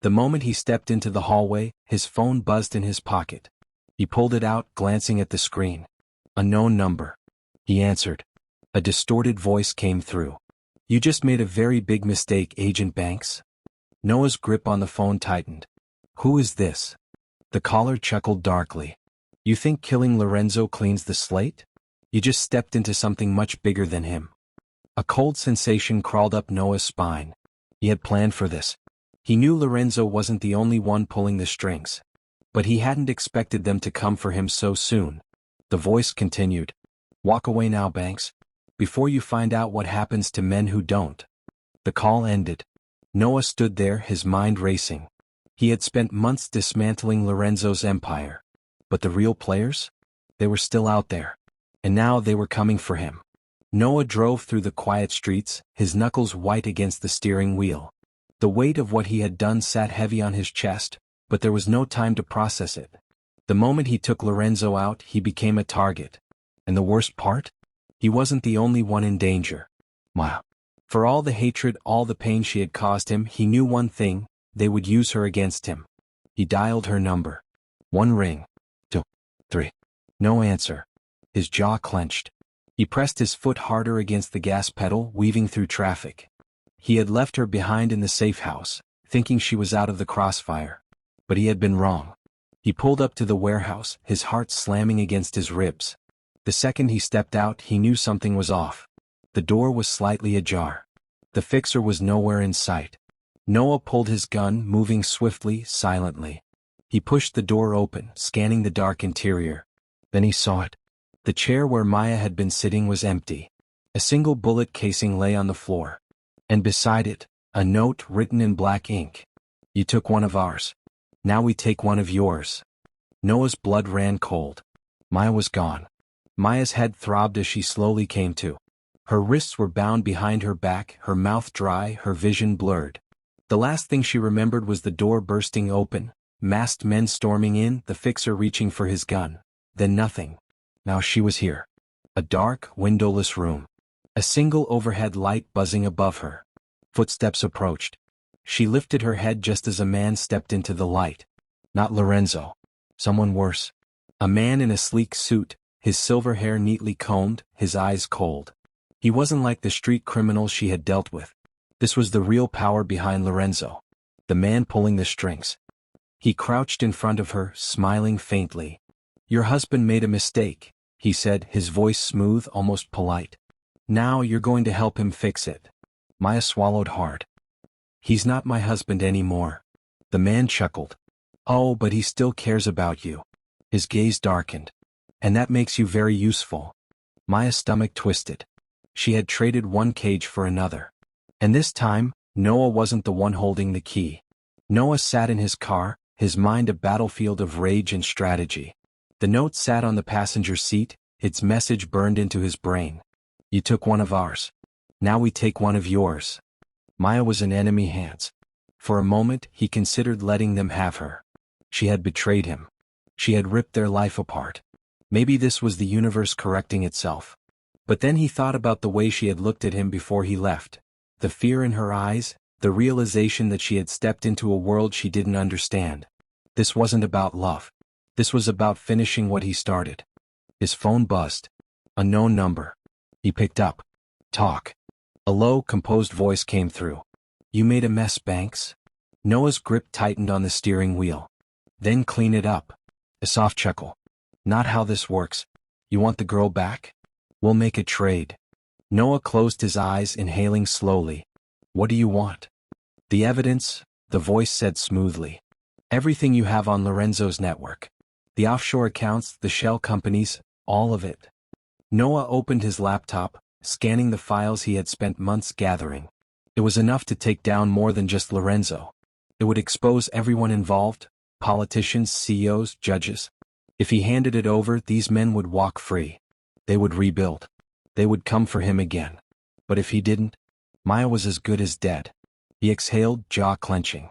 The moment he stepped into the hallway, his phone buzzed in his pocket. He pulled it out, glancing at the screen. Unknown number. He answered. A distorted voice came through. "You just made a very big mistake, Agent Banks." Noah's grip on the phone tightened. "Who is this?" The caller chuckled darkly. "You think killing Lorenzo cleans the slate? You just stepped into something much bigger than him." A cold sensation crawled up Noah's spine. He had planned for this. He knew Lorenzo wasn't the only one pulling the strings. But he hadn't expected them to come for him so soon. The voice continued. "Walk away now, Banks, before you find out what happens to men who don't." The call ended. Noah stood there, his mind racing. He had spent months dismantling Lorenzo's empire. But the real players? They were still out there. And now they were coming for him. Noah drove through the quiet streets, his knuckles white against the steering wheel. The weight of what he had done sat heavy on his chest, but there was no time to process it. The moment he took Lorenzo out, he became a target. And the worst part? He wasn't the only one in danger. Wow. For all the hatred, all the pain she had caused him, he knew one thing: they would use her against him. He dialed her number. 1 ring. 2. 3. No answer. His jaw clenched. He pressed his foot harder against the gas pedal, weaving through traffic. He had left her behind in the safe house, thinking she was out of the crossfire. But he had been wrong. He pulled up to the warehouse, his heart slamming against his ribs. The second he stepped out, he knew something was off. The door was slightly ajar. The fixer was nowhere in sight. Noah pulled his gun, moving swiftly, silently. He pushed the door open, scanning the dark interior. Then he saw it. The chair where Maya had been sitting was empty. A single bullet casing lay on the floor. And beside it, a note written in black ink. "You took one of ours. Now we take one of yours." Noah's blood ran cold. Maya was gone. Maya's head throbbed as she slowly came to. Her wrists were bound behind her back, her mouth dry, her vision blurred. The last thing she remembered was the door bursting open, masked men storming in, the fixer reaching for his gun. Then nothing. Now she was here. A dark, windowless room. A single overhead light buzzing above her. Footsteps approached. She lifted her head just as a man stepped into the light. Not Lorenzo. Someone worse. A man in a sleek suit, his silver hair neatly combed, his eyes cold. He wasn't like the street criminals she had dealt with. This was the real power behind Lorenzo. The man pulling the strings. He crouched in front of her, smiling faintly. "Your husband made a mistake," he said, his voice smooth, almost polite. "Now you're going to help him fix it." Maya swallowed hard. "He's not my husband anymore." The man chuckled. "Oh, but he still cares about you." His gaze darkened. "And that makes you very useful." Maya's stomach twisted. She had traded one cage for another. And this time, Noah wasn't the one holding the key. Noah sat in his car, his mind a battlefield of rage and strategy. The note sat on the passenger seat, its message burned into his brain. "You took one of ours. Now we take one of yours." Maya was in enemy hands. For a moment, he considered letting them have her. She had betrayed him. She had ripped their life apart. Maybe this was the universe correcting itself. But then he thought about the way she had looked at him before he left. The fear in her eyes, the realization that she had stepped into a world she didn't understand. This wasn't about love. This was about finishing what he started. His phone buzzed. A known number. He picked up. "Talk." A low, composed voice came through. "You made a mess, Banks?" Noah's grip tightened on the steering wheel. "Then clean it up." A soft chuckle. "Not how this works. You want the girl back? We'll make a trade." Noah closed his eyes, inhaling slowly. "What do you want?" "The evidence," the voice said smoothly. "Everything you have on Lorenzo's network. The offshore accounts, the shell companies, all of it." Noah opened his laptop, scanning the files he had spent months gathering. It was enough to take down more than just Lorenzo. It would expose everyone involved, politicians, CEOs, judges. If he handed it over, these men would walk free. They would rebuild. They would come for him again. But if he didn't, Maya was as good as dead. He exhaled, jaw clenching.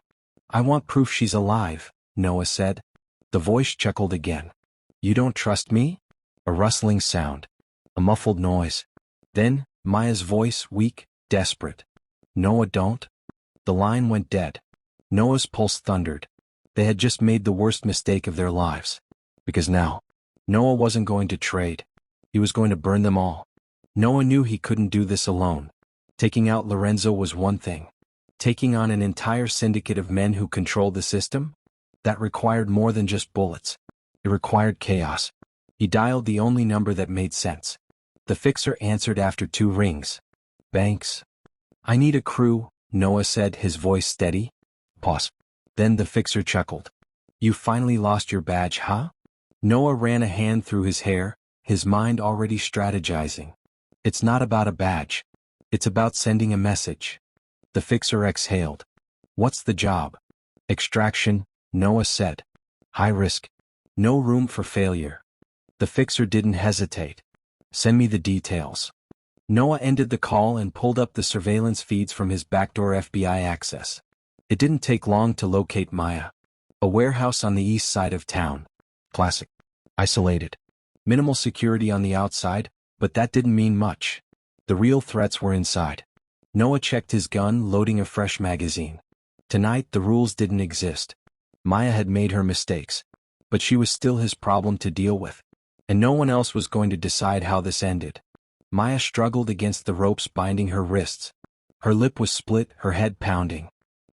"I want proof she's alive," Noah said. The voice chuckled again. "You don't trust me?" A rustling sound. A muffled noise. Then, Maya's voice, weak, desperate. "Noah, don't." The line went dead. Noah's pulse thundered. They had just made the worst mistake of their lives. Because now, Noah wasn't going to trade. He was going to burn them all. Noah knew he couldn't do this alone. Taking out Lorenzo was one thing. Taking on an entire syndicate of men who controlled the system? That required more than just bullets. It required chaos. He dialed the only number that made sense. The fixer answered after 2 rings. "Banks." "I need a crew," Noah said, his voice steady. Pause. Then the fixer chuckled. "You finally lost your badge, huh?" Noah ran a hand through his hair, his mind already strategizing. "It's not about a badge. It's about sending a message." The fixer exhaled. "What's the job?" "Extraction," Noah said. "High risk. No room for failure." The fixer didn't hesitate. "Send me the details." Noah ended the call and pulled up the surveillance feeds from his backdoor FBI access. It didn't take long to locate Maya. A warehouse on the east side of town. Classic. Isolated. Minimal security on the outside, but that didn't mean much. The real threats were inside. Noah checked his gun, loading a fresh magazine. Tonight the rules didn't exist. Maya had made her mistakes. But she was still his problem to deal with. And no one else was going to decide how this ended. Maya struggled against the ropes binding her wrists. Her lip was split, her head pounding.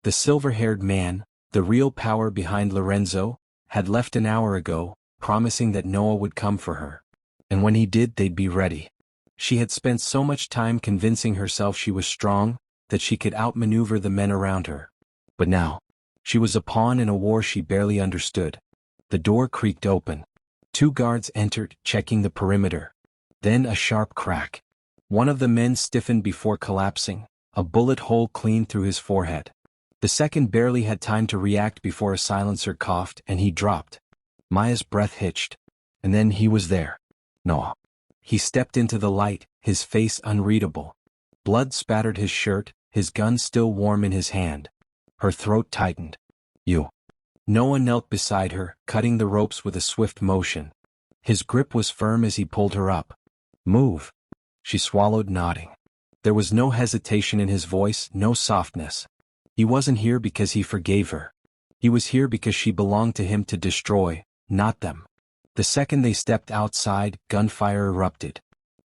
The silver-haired man, the real power behind Lorenzo, had left an hour ago, promising that Noah would come for her. And when he did, they'd be ready. She had spent so much time convincing herself she was strong, that she could outmaneuver the men around her. But now, she was a pawn in a war she barely understood. The door creaked open. 2 guards entered, checking the perimeter. Then a sharp crack. One of the men stiffened before collapsing, a bullet hole clean through his forehead. The second barely had time to react before a silencer coughed and he dropped. Maya's breath hitched. And then he was there. Noah. He stepped into the light, his face unreadable. Blood spattered his shirt, his gun still warm in his hand. Her throat tightened. "You." Noah knelt beside her, cutting the ropes with a swift motion. His grip was firm as he pulled her up. "Move." She swallowed, nodding. There was no hesitation in his voice, no softness. He wasn't here because he forgave her. He was here because she belonged to him to destroy, not them. The second they stepped outside, gunfire erupted.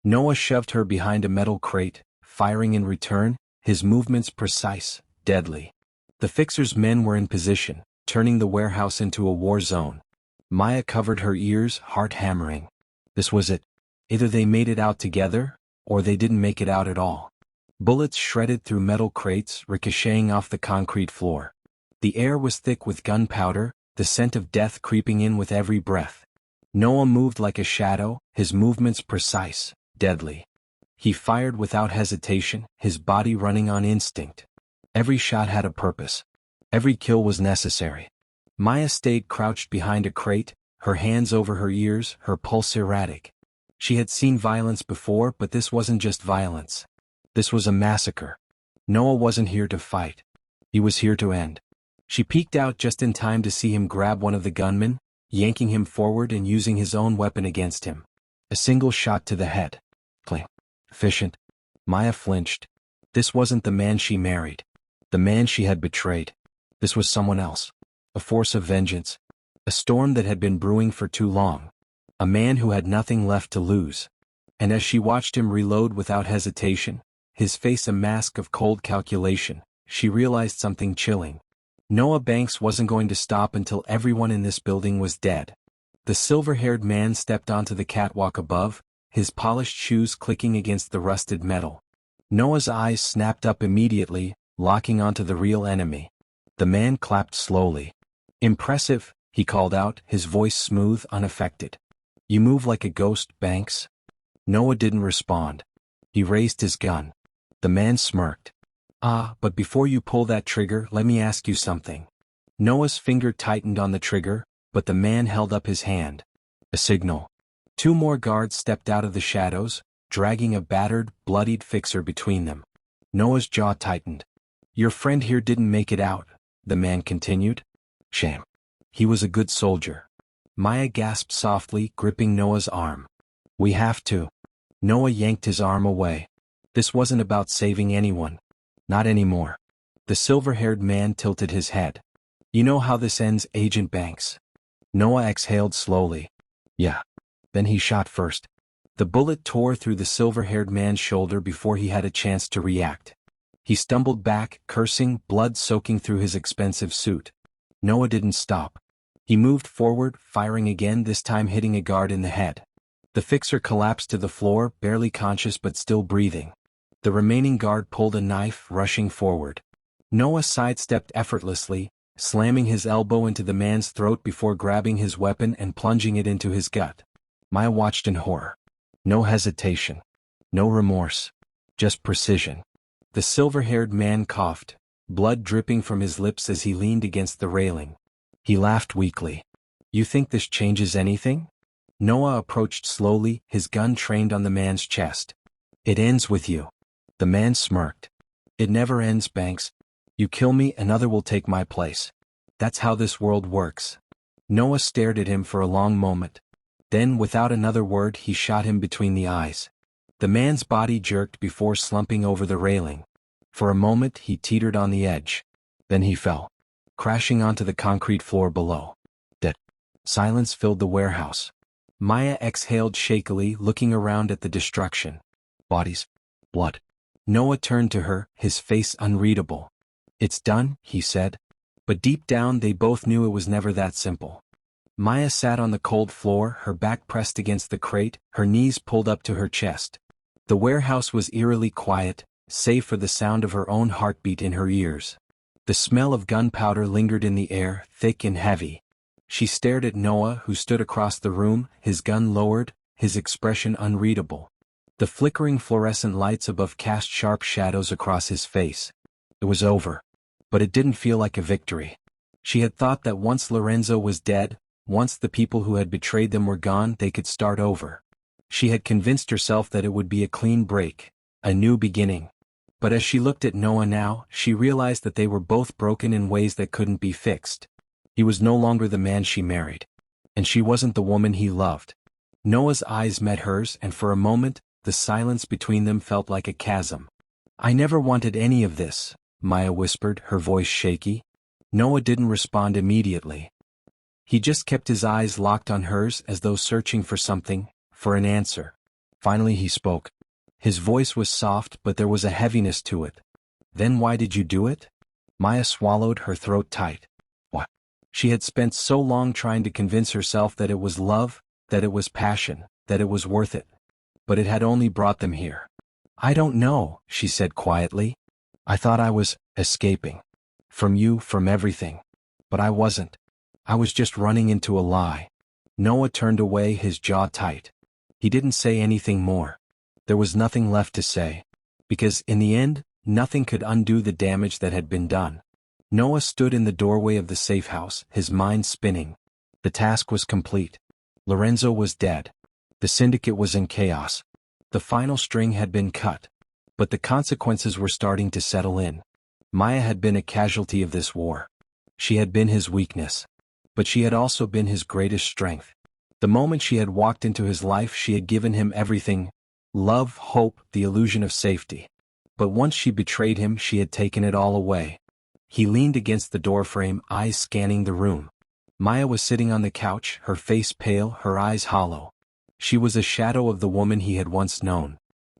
Noah shoved her behind a metal crate, firing in return, his movements precise, deadly. The fixer's men were in position, turning the warehouse into a war zone. Maya covered her ears, heart hammering. This was it. Either they made it out together, or they didn't make it out at all. Bullets shredded through metal crates, ricocheting off the concrete floor. The air was thick with gunpowder, the scent of death creeping in with every breath. Noah moved like a shadow, his movements precise, deadly. He fired without hesitation, his body running on instinct. Every shot had a purpose. Every kill was necessary. Maya stayed crouched behind a crate, her hands over her ears, her pulse erratic. She had seen violence before, but this wasn't just violence. This was a massacre. Noah wasn't here to fight. He was here to end. She peeked out just in time to see him grab one of the gunmen, yanking him forward and using his own weapon against him. A single shot to the head. Cling. Efficient. Maya flinched. This wasn't the man she married. The man she had betrayed. This was someone else. A force of vengeance. A storm that had been brewing for too long. A man who had nothing left to lose. And as she watched him reload without hesitation, his face a mask of cold calculation, she realized something chilling. Noah Banks wasn't going to stop until everyone in this building was dead. The silver-haired man stepped onto the catwalk above, his polished shoes clicking against the rusted metal. Noah's eyes snapped up immediately, locking onto the real enemy. The man clapped slowly. "Impressive," he called out, his voice smooth, unaffected. "You move like a ghost, Banks." Noah didn't respond. He raised his gun. The man smirked. But before you pull that trigger, let me ask you something." Noah's finger tightened on the trigger, but the man held up his hand. A signal. Two more guards stepped out of the shadows, dragging a battered, bloodied fixer between them. Noah's jaw tightened. "Your friend here didn't make it out," the man continued. "Shame. He was a good soldier." Maya gasped softly, gripping Noah's arm. "We have to." Noah yanked his arm away. This wasn't about saving anyone. Not anymore. The silver-haired man tilted his head. "You know how this ends, Agent Banks." Noah exhaled slowly. "Yeah." Then he shot first. The bullet tore through the silver-haired man's shoulder before he had a chance to react. He stumbled back, cursing, blood soaking through his expensive suit. Noah didn't stop. He moved forward, firing again, this time hitting a guard in the head. The fixer collapsed to the floor, barely conscious but still breathing. The remaining guard pulled a knife, rushing forward. Noah sidestepped effortlessly, slamming his elbow into the man's throat before grabbing his weapon and plunging it into his gut. Maya watched in horror. No hesitation. No remorse. Just precision. The silver-haired man coughed, blood dripping from his lips as he leaned against the railing. He laughed weakly. "You think this changes anything?" Noah approached slowly, his gun trained on the man's chest. "It ends with you." The man smirked. "It never ends, Banks. You kill me, another will take my place. That's how this world works." Noah stared at him for a long moment. Then, without another word, he shot him between the eyes. The man's body jerked before slumping over the railing. For a moment, he teetered on the edge. Then he fell, crashing onto the concrete floor below. Dead. Silence filled the warehouse. Maya exhaled shakily, looking around at the destruction. Bodies. Blood. Noah turned to her, his face unreadable. "It's done," he said. But deep down they both knew it was never that simple. Maya sat on the cold floor, her back pressed against the crate, her knees pulled up to her chest. The warehouse was eerily quiet, save for the sound of her own heartbeat in her ears. The smell of gunpowder lingered in the air, thick and heavy. She stared at Noah, who stood across the room, his gun lowered, his expression unreadable. The flickering fluorescent lights above cast sharp shadows across his face. It was over. But it didn't feel like a victory. She had thought that once Lorenzo was dead, once the people who had betrayed them were gone, they could start over. She had convinced herself that it would be a clean break, a new beginning. But as she looked at Noah now, she realized that they were both broken in ways that couldn't be fixed. He was no longer the man she married. And she wasn't the woman he loved. Noah's eyes met hers, and for a moment, the silence between them felt like a chasm. "I never wanted any of this," Maya whispered, her voice shaky. Noah didn't respond immediately. He just kept his eyes locked on hers as though searching for something, for an answer. Finally he spoke. His voice was soft but there was a heaviness to it. Then why did you do it? Maya swallowed, her throat tight. What? She had spent so long trying to convince herself that it was love, that it was passion, that it was worth it. But it had only brought them here. I don't know, she said quietly. I thought I was escaping. From you, from everything. But I wasn't. I was just running into a lie. Noah turned away, his jaw tight. He didn't say anything more. There was nothing left to say. Because, in the end, nothing could undo the damage that had been done. Noah stood in the doorway of the safe house, his mind spinning. The task was complete. Lorenzo was dead. The syndicate was in chaos. The final string had been cut. But the consequences were starting to settle in. Maya had been a casualty of this war. She had been his weakness. But she had also been his greatest strength. The moment she had walked into his life, she had given him everything: love, hope, the illusion of safety. But once she betrayed him, she had taken it all away. He leaned against the doorframe, eyes scanning the room. Maya was sitting on the couch, her face pale, her eyes hollow. She was a shadow of the woman he had once known.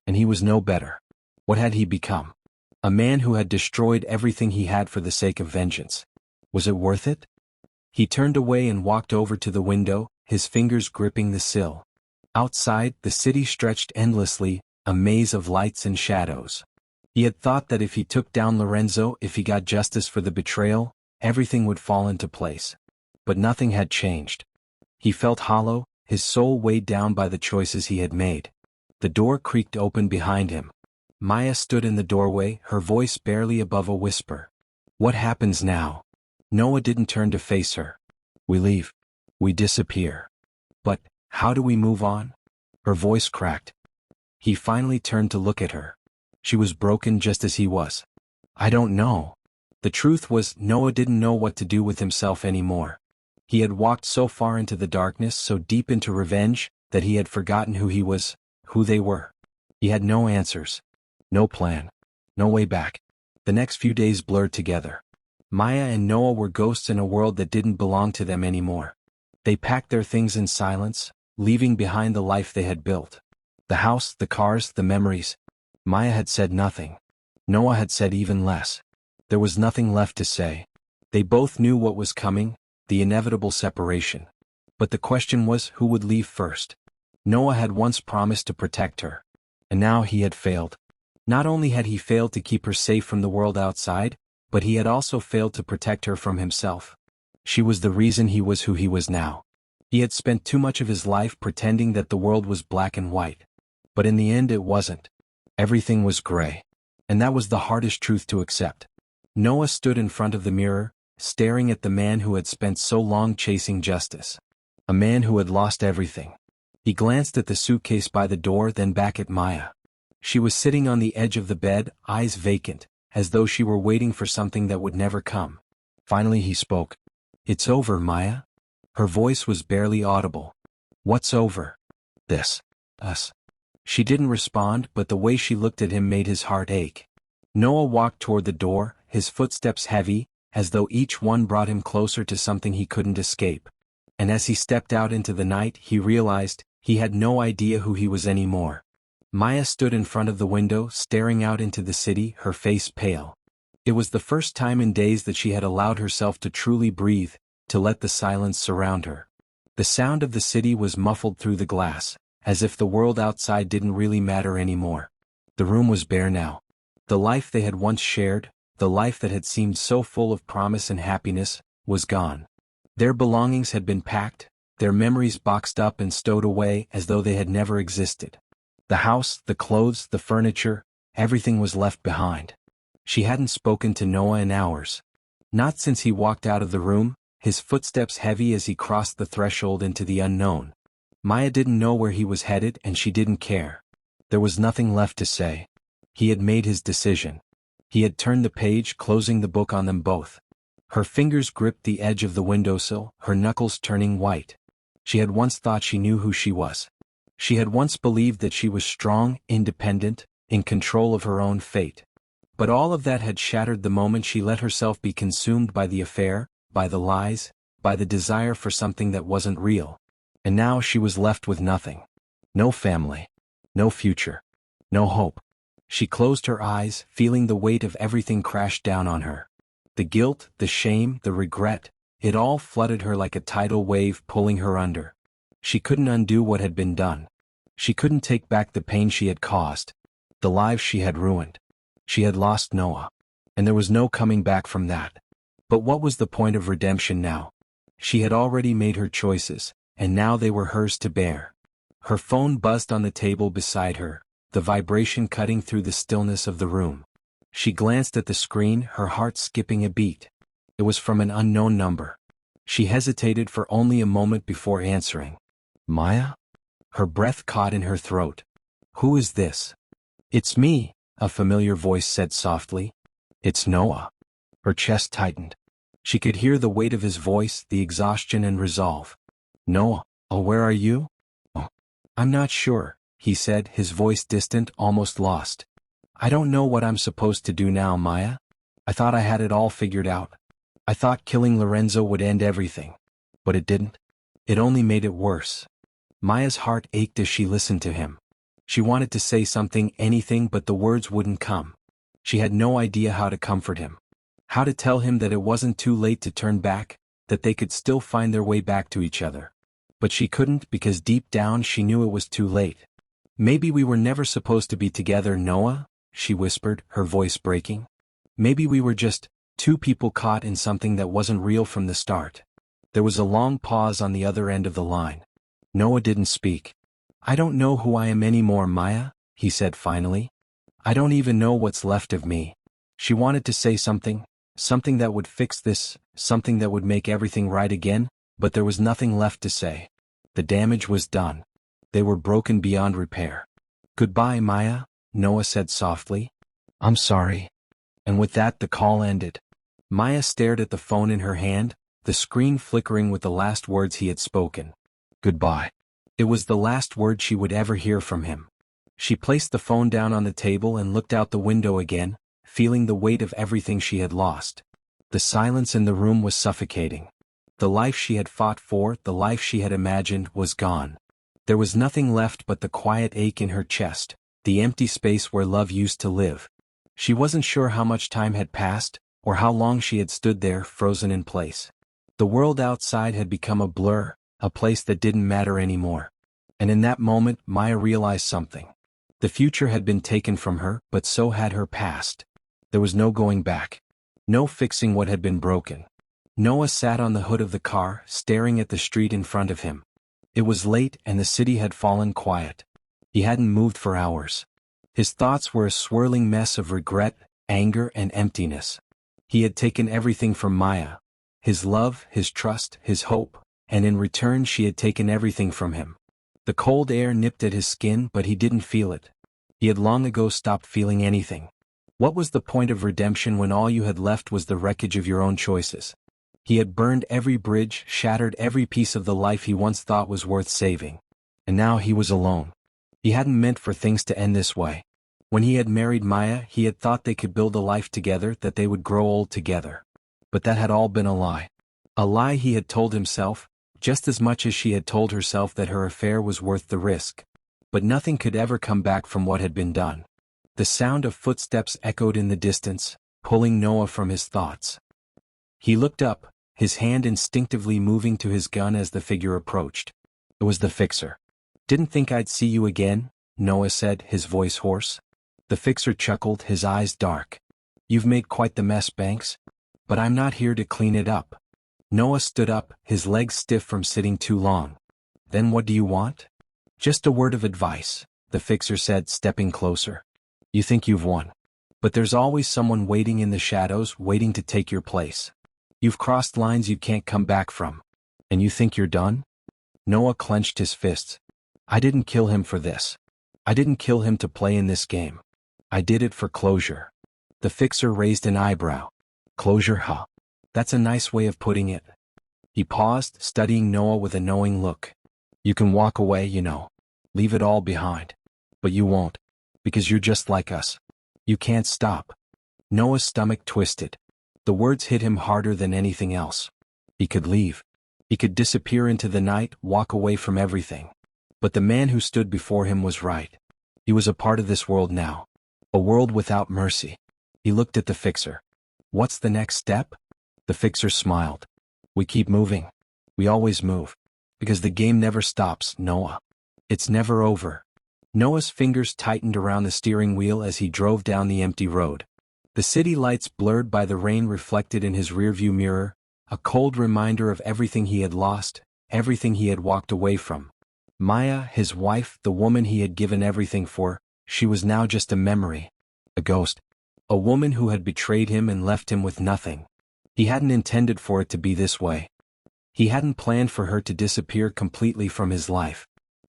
And he was no better. What had he become? A man who had destroyed everything he had for the sake of vengeance. Was it worth it? He turned away and walked over to the window, his fingers gripping the sill. Outside, the city stretched endlessly, a maze of lights and shadows. He had thought that if he took down Lorenzo, if he got justice for the betrayal, everything would fall into place. But nothing had changed. He felt hollow, his soul weighed down by the choices he had made. The door creaked open behind him. Maya stood in the doorway, her voice barely above a whisper. What happens now? Noah didn't turn to face her. We leave. We disappear. But, how do we move on? Her voice cracked. He finally turned to look at her. She was broken just as he was. I don't know. The truth was, Noah didn't know what to do with himself anymore. He had walked so far into the darkness, so deep into revenge, that he had forgotten who he was, who they were. He had no answers. No plan. No way back. The next few days blurred together. Maya and Noah were ghosts in a world that didn't belong to them anymore. They packed their things in silence, leaving behind the life they had built. The house, the cars, the memories. Maya had said nothing. Noah had said even less. There was nothing left to say. They both knew what was coming, the inevitable separation. But the question was, who would leave first? Noah had once promised to protect her. And now he had failed. Not only had he failed to keep her safe from the world outside, but he had also failed to protect her from himself. She was the reason he was who he was now. He had spent too much of his life pretending that the world was black and white. But in the end it wasn't. Everything was gray. And that was the hardest truth to accept. Noah stood in front of the mirror, staring at the man who had spent so long chasing justice. A man who had lost everything. He glanced at the suitcase by the door, then back at Maya. She was sitting on the edge of the bed, eyes vacant, as though she were waiting for something that would never come. Finally he spoke. It's over, Maya. Her voice was barely audible. What's over? This. Us. She didn't respond, but the way she looked at him made his heart ache. Noah walked toward the door, his footsteps heavy, as though each one brought him closer to something he couldn't escape. And as he stepped out into the night, he realized he had no idea who he was anymore. Maya stood in front of the window, staring out into the city, her face pale. It was the first time in days that she had allowed herself to truly breathe, to let the silence surround her. The sound of the city was muffled through the glass, as if the world outside didn't really matter anymore. The room was bare now. The life they had once shared, the life that had seemed so full of promise and happiness, was gone. Their belongings had been packed, their memories boxed up and stowed away as though they had never existed. The house, the clothes, the furniture, everything was left behind. She hadn't spoken to Noah in hours. Not since he walked out of the room, his footsteps heavy as he crossed the threshold into the unknown. Maya didn't know where he was headed and she didn't care. There was nothing left to say. He had made his decision. He had turned the page, closing the book on them both. Her fingers gripped the edge of the windowsill, her knuckles turning white. She had once thought she knew who she was. She had once believed that she was strong, independent, in control of her own fate. But all of that had shattered the moment she let herself be consumed by the affair, by the lies, by the desire for something that wasn't real. And now she was left with nothing. No family. No future. No hope. She closed her eyes, feeling the weight of everything crash down on her. The guilt, the shame, the regret, it all flooded her like a tidal wave pulling her under. She couldn't undo what had been done. She couldn't take back the pain she had caused, the lives she had ruined. She had lost Noah, and there was no coming back from that. But what was the point of redemption now? She had already made her choices, and now they were hers to bear. Her phone buzzed on the table beside her, the vibration cutting through the stillness of the room. She glanced at the screen, her heart skipping a beat. It was from an unknown number. She hesitated for only a moment before answering. Maya? Her breath caught in her throat. Who is this? It's me, a familiar voice said softly. It's Noah. Her chest tightened. She could hear the weight of his voice, the exhaustion and resolve. Noah, where are you? Oh, I'm not sure, he said, his voice distant, almost lost. I don't know what I'm supposed to do now, Maya. I thought I had it all figured out. I thought killing Lorenzo would end everything. But it didn't. It only made it worse. Maya's heart ached as she listened to him. She wanted to say something, anything, but the words wouldn't come. She had no idea how to comfort him. How to tell him that it wasn't too late to turn back, that they could still find their way back to each other. But she couldn't because deep down she knew it was too late. Maybe we were never supposed to be together, Noah, she whispered, her voice breaking. Maybe we were just two people caught in something that wasn't real from the start. There was a long pause on the other end of the line. Noah didn't speak. I don't know who I am anymore, Maya, he said finally. I don't even know what's left of me. She wanted to say something, something that would fix this, something that would make everything right again, but there was nothing left to say. The damage was done. They were broken beyond repair. Goodbye, Maya, Noah said softly. I'm sorry. And with that the call ended. Maya stared at the phone in her hand, the screen flickering with the last words he had spoken. Goodbye. It was the last word she would ever hear from him. She placed the phone down on the table and looked out the window again, feeling the weight of everything she had lost. The silence in the room was suffocating. The life she had fought for, the life she had imagined, was gone. There was nothing left but the quiet ache in her chest, the empty space where love used to live. She wasn't sure how much time had passed, or how long she had stood there, frozen in place. The world outside had become a blur, a place that didn't matter anymore. And in that moment, Maya realized something. The future had been taken from her, but so had her past. There was no going back. No fixing what had been broken. Noah sat on the hood of the car, staring at the street in front of him. It was late and the city had fallen quiet. He hadn't moved for hours. His thoughts were a swirling mess of regret, anger, and emptiness. He had taken everything from Maya. His love, his trust, his hope, and in return she had taken everything from him. The cold air nipped at his skin, but he didn't feel it. He had long ago stopped feeling anything. What was the point of redemption when all you had left was the wreckage of your own choices? He had burned every bridge, shattered every piece of the life he once thought was worth saving. And now he was alone. He hadn't meant for things to end this way. When he had married Maya, he had thought they could build a life together, that they would grow old together. But that had all been a lie. A lie he had told himself, just as much as she had told herself that her affair was worth the risk. But nothing could ever come back from what had been done. The sound of footsteps echoed in the distance, pulling Noah from his thoughts. He looked up, his hand instinctively moving to his gun as the figure approached. It was the fixer. Didn't think I'd see you again, Noah said, his voice hoarse. The fixer chuckled, his eyes dark. You've made quite the mess, Banks. But I'm not here to clean it up. Noah stood up, his legs stiff from sitting too long. Then what do you want? Just a word of advice, the fixer said, stepping closer. You think you've won. But there's always someone waiting in the shadows, waiting to take your place. You've crossed lines you can't come back from. And you think you're done? Noah clenched his fists. I didn't kill him for this. I didn't kill him to play in this game. I did it for closure. The fixer raised an eyebrow. Closure, huh? That's a nice way of putting it. He paused, studying Noah with a knowing look. You can walk away, you know. Leave it all behind. But you won't. Because you're just like us. You can't stop. Noah's stomach twisted. The words hit him harder than anything else. He could leave. He could disappear into the night, walk away from everything. But the man who stood before him was right. He was a part of this world now. A world without mercy. He looked at the fixer. What's the next step? The fixer smiled. We keep moving. We always move. Because the game never stops, Noah. It's never over. Noah's fingers tightened around the steering wheel as he drove down the empty road. The city lights blurred by the rain reflected in his rearview mirror, a cold reminder of everything he had lost, everything he had walked away from. Maya, his wife, the woman he had given everything for, she was now just a memory. A ghost. A woman who had betrayed him and left him with nothing. He hadn't intended for it to be this way. He hadn't planned for her to disappear completely from his life.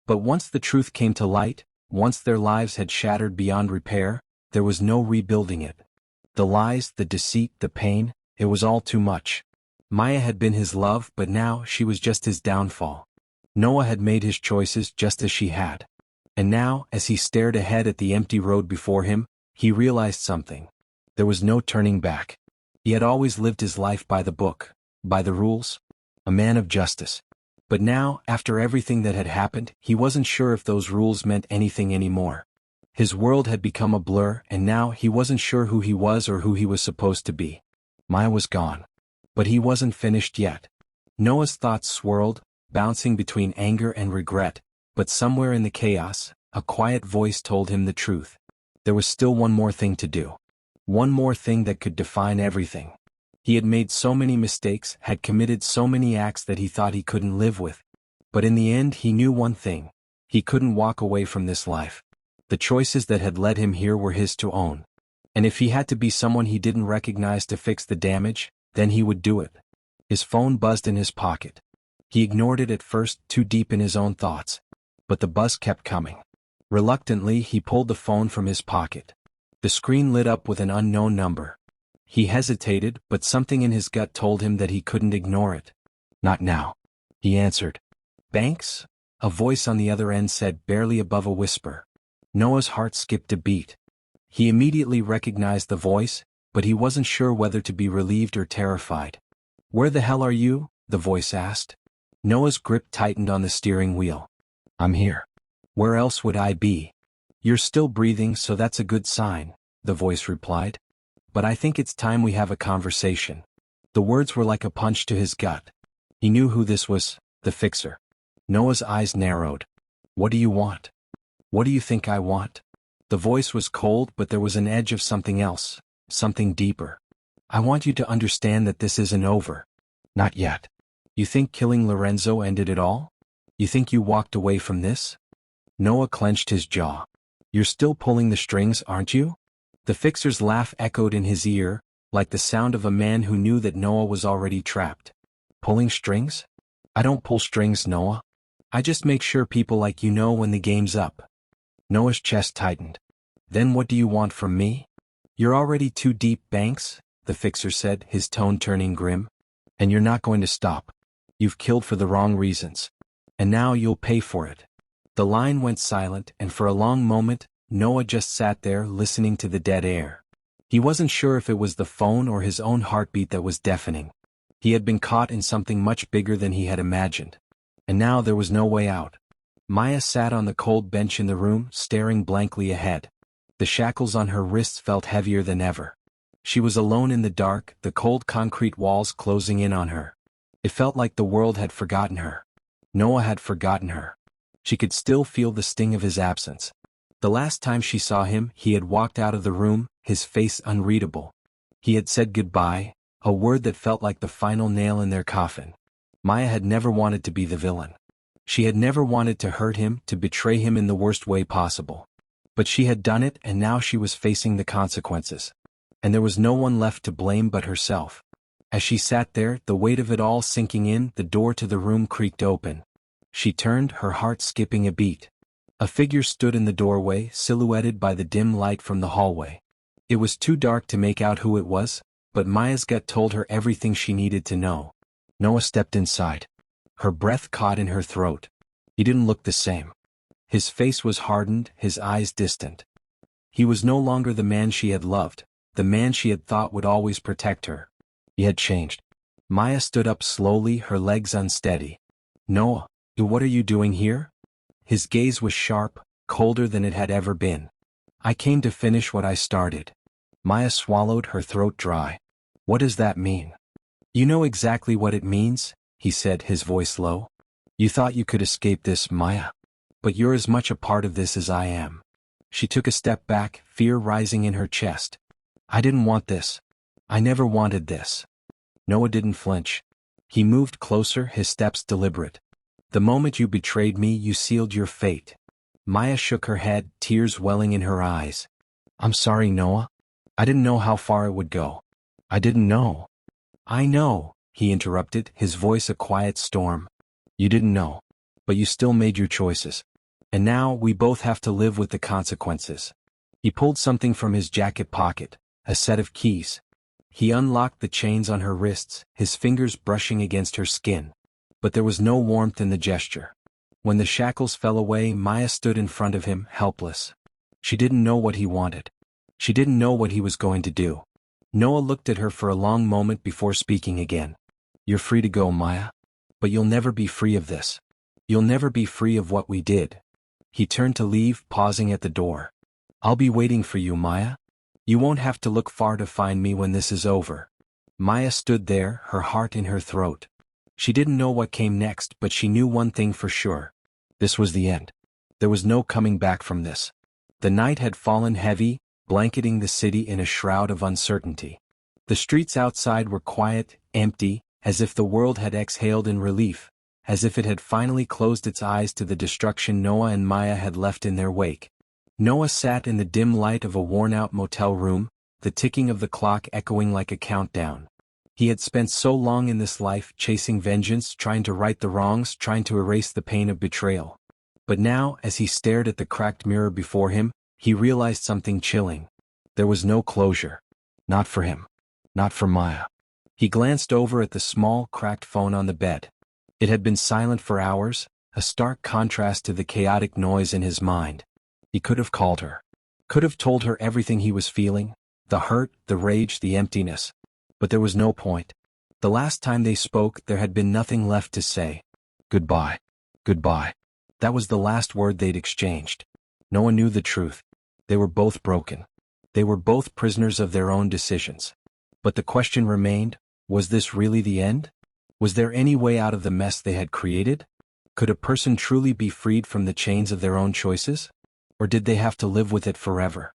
But once the truth came to light, once their lives had shattered beyond repair, there was no rebuilding it. The lies, the deceit, the pain, it was all too much. Maya had been his love, but now she was just his downfall. Noah had made his choices just as she had. And now, as he stared ahead at the empty road before him, he realized something. There was no turning back. He had always lived his life by the book, by the rules, a man of justice. But now, after everything that had happened, he wasn't sure if those rules meant anything anymore. His world had become a blur, and now he wasn't sure who he was or who he was supposed to be. Maya was gone. But he wasn't finished yet. Noah's thoughts swirled, bouncing between anger and regret, but somewhere in the chaos, a quiet voice told him the truth. There was still one more thing to do. One more thing that could define everything. He had made so many mistakes, had committed so many acts that he thought he couldn't live with. But in the end he knew one thing. He couldn't walk away from this life. The choices that had led him here were his to own. And if he had to be someone he didn't recognize to fix the damage, then he would do it. His phone buzzed in his pocket. He ignored it at first, too deep in his own thoughts. But the buzz kept coming. Reluctantly, he pulled the phone from his pocket. The screen lit up with an unknown number. He hesitated, but something in his gut told him that he couldn't ignore it. Not now. He answered. Banks? A voice on the other end said, barely above a whisper. Noah's heart skipped a beat. He immediately recognized the voice, but he wasn't sure whether to be relieved or terrified. Where the hell are you? The voice asked. Noah's grip tightened on the steering wheel. I'm here. Where else would I be? You're still breathing, so that's a good sign, the voice replied. But I think it's time we have a conversation. The words were like a punch to his gut. He knew who this was, the fixer. Noah's eyes narrowed. What do you want? What do you think I want? The voice was cold, but there was an edge of something else, something deeper. I want you to understand that this isn't over. Not yet. You think killing Lorenzo ended it all? You think you walked away from this? Noah clenched his jaw. You're still pulling the strings, aren't you? The fixer's laugh echoed in his ear, like the sound of a man who knew that Noah was already trapped. Pulling strings? I don't pull strings, Noah. I just make sure people like you know when the game's up. Noah's chest tightened. Then what do you want from me? You're already too deep, Banks, the fixer said, his tone turning grim. And you're not going to stop. You've killed for the wrong reasons. And now you'll pay for it. The line went silent, and for a long moment, Noah just sat there listening to the dead air. He wasn't sure if it was the phone or his own heartbeat that was deafening. He had been caught in something much bigger than he had imagined. And now there was no way out. Maya sat on the cold bench in the room, staring blankly ahead. The shackles on her wrists felt heavier than ever. She was alone in the dark, the cold concrete walls closing in on her. It felt like the world had forgotten her. Noah had forgotten her. She could still feel the sting of his absence. The last time she saw him, he had walked out of the room, his face unreadable. He had said goodbye, a word that felt like the final nail in their coffin. Maya had never wanted to be the villain. She had never wanted to hurt him, to betray him in the worst way possible. But she had done it, and now she was facing the consequences. And there was no one left to blame but herself. As she sat there, the weight of it all sinking in, the door to the room creaked open. She turned, her heart skipping a beat. A figure stood in the doorway, silhouetted by the dim light from the hallway. It was too dark to make out who it was, but Maya's gut told her everything she needed to know. Noah stepped inside. Her breath caught in her throat. He didn't look the same. His face was hardened, his eyes distant. He was no longer the man she had loved, the man she had thought would always protect her. He had changed. Maya stood up slowly, her legs unsteady. Noah, what are you doing here? His gaze was sharp, colder than it had ever been. I came to finish what I started. Maya swallowed, her throat dry. What does that mean? You know exactly what it means, he said, his voice low. You thought you could escape this, Maya. But you're as much a part of this as I am. She took a step back, fear rising in her chest. I didn't want this. I never wanted this. Noah didn't flinch. He moved closer, his steps deliberate. The moment you betrayed me, you sealed your fate. Maya shook her head, tears welling in her eyes. I'm sorry, Noah. I didn't know how far it would go. I didn't know. I know, he interrupted, his voice a quiet storm. You didn't know. But you still made your choices. And now we both have to live with the consequences. He pulled something from his jacket pocket, a set of keys. He unlocked the chains on her wrists, his fingers brushing against her skin. But there was no warmth in the gesture. When the shackles fell away, Maya stood in front of him, helpless. She didn't know what he wanted. She didn't know what he was going to do. Noah looked at her for a long moment before speaking again. You're free to go, Maya. But you'll never be free of this. You'll never be free of what we did. He turned to leave, pausing at the door. I'll be waiting for you, Maya. You won't have to look far to find me when this is over. Maya stood there, her heart in her throat. She didn't know what came next, but she knew one thing for sure. This was the end. There was no coming back from this. The night had fallen heavy, blanketing the city in a shroud of uncertainty. The streets outside were quiet, empty, as if the world had exhaled in relief, as if it had finally closed its eyes to the destruction Noah and Maya had left in their wake. Noah sat in the dim light of a worn-out motel room, the ticking of the clock echoing like a countdown. He had spent so long in this life chasing vengeance, trying to right the wrongs, trying to erase the pain of betrayal. But now, as he stared at the cracked mirror before him, he realized something chilling. There was no closure. Not for him. Not for Maya. He glanced over at the small, cracked phone on the bed. It had been silent for hours, a stark contrast to the chaotic noise in his mind. He could have called her. Could have told her everything he was feeling, the hurt, the rage, the emptiness. But there was no point. The last time they spoke, there had been nothing left to say. Goodbye. Goodbye. That was the last word they'd exchanged. No one knew the truth. They were both broken. They were both prisoners of their own decisions. But the question remained, was this really the end? Was there any way out of the mess they had created? Could a person truly be freed from the chains of their own choices? Or did they have to live with it forever?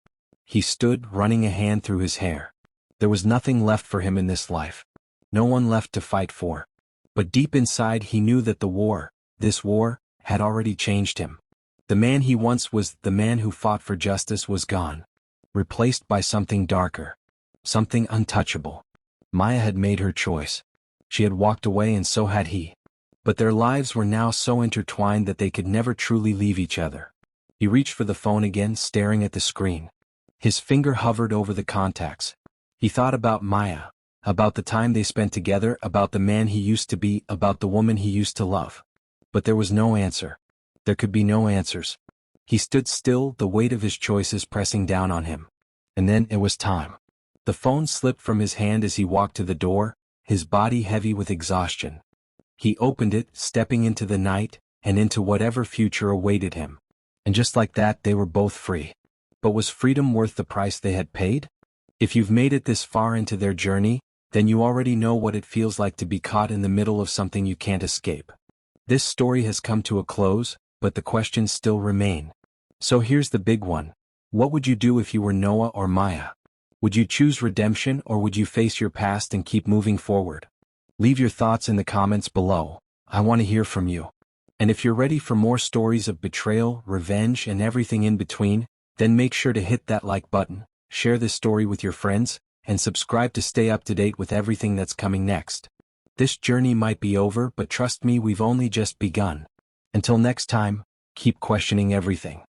He stood, running a hand through his hair. There was nothing left for him in this life. No one left to fight for. But deep inside he knew that the war, this war, had already changed him. The man he once was, the man who fought for justice, was gone. Replaced by something darker. Something untouchable. Maya had made her choice. She had walked away and so had he. But their lives were now so intertwined that they could never truly leave each other. He reached for the phone again, staring at the screen. His finger hovered over the contacts. He thought about Maya, about the time they spent together, about the man he used to be, about the woman he used to love. But there was no answer. There could be no answers. He stood still, the weight of his choices pressing down on him. And then it was time. The phone slipped from his hand as he walked to the door, his body heavy with exhaustion. He opened it, stepping into the night, and into whatever future awaited him. And just like that, they were both free. But was freedom worth the price they had paid? If you've made it this far into their journey, then you already know what it feels like to be caught in the middle of something you can't escape. This story has come to a close, but the questions still remain. So here's the big one. What would you do if you were Noah or Maya? Would you choose redemption, or would you face your past and keep moving forward? Leave your thoughts in the comments below. I want to hear from you. And if you're ready for more stories of betrayal, revenge, and everything in between, then make sure to hit that like button, share this story with your friends, and subscribe to stay up to date with everything that's coming next. This journey might be over, but trust me, we've only just begun. Until next time, keep questioning everything.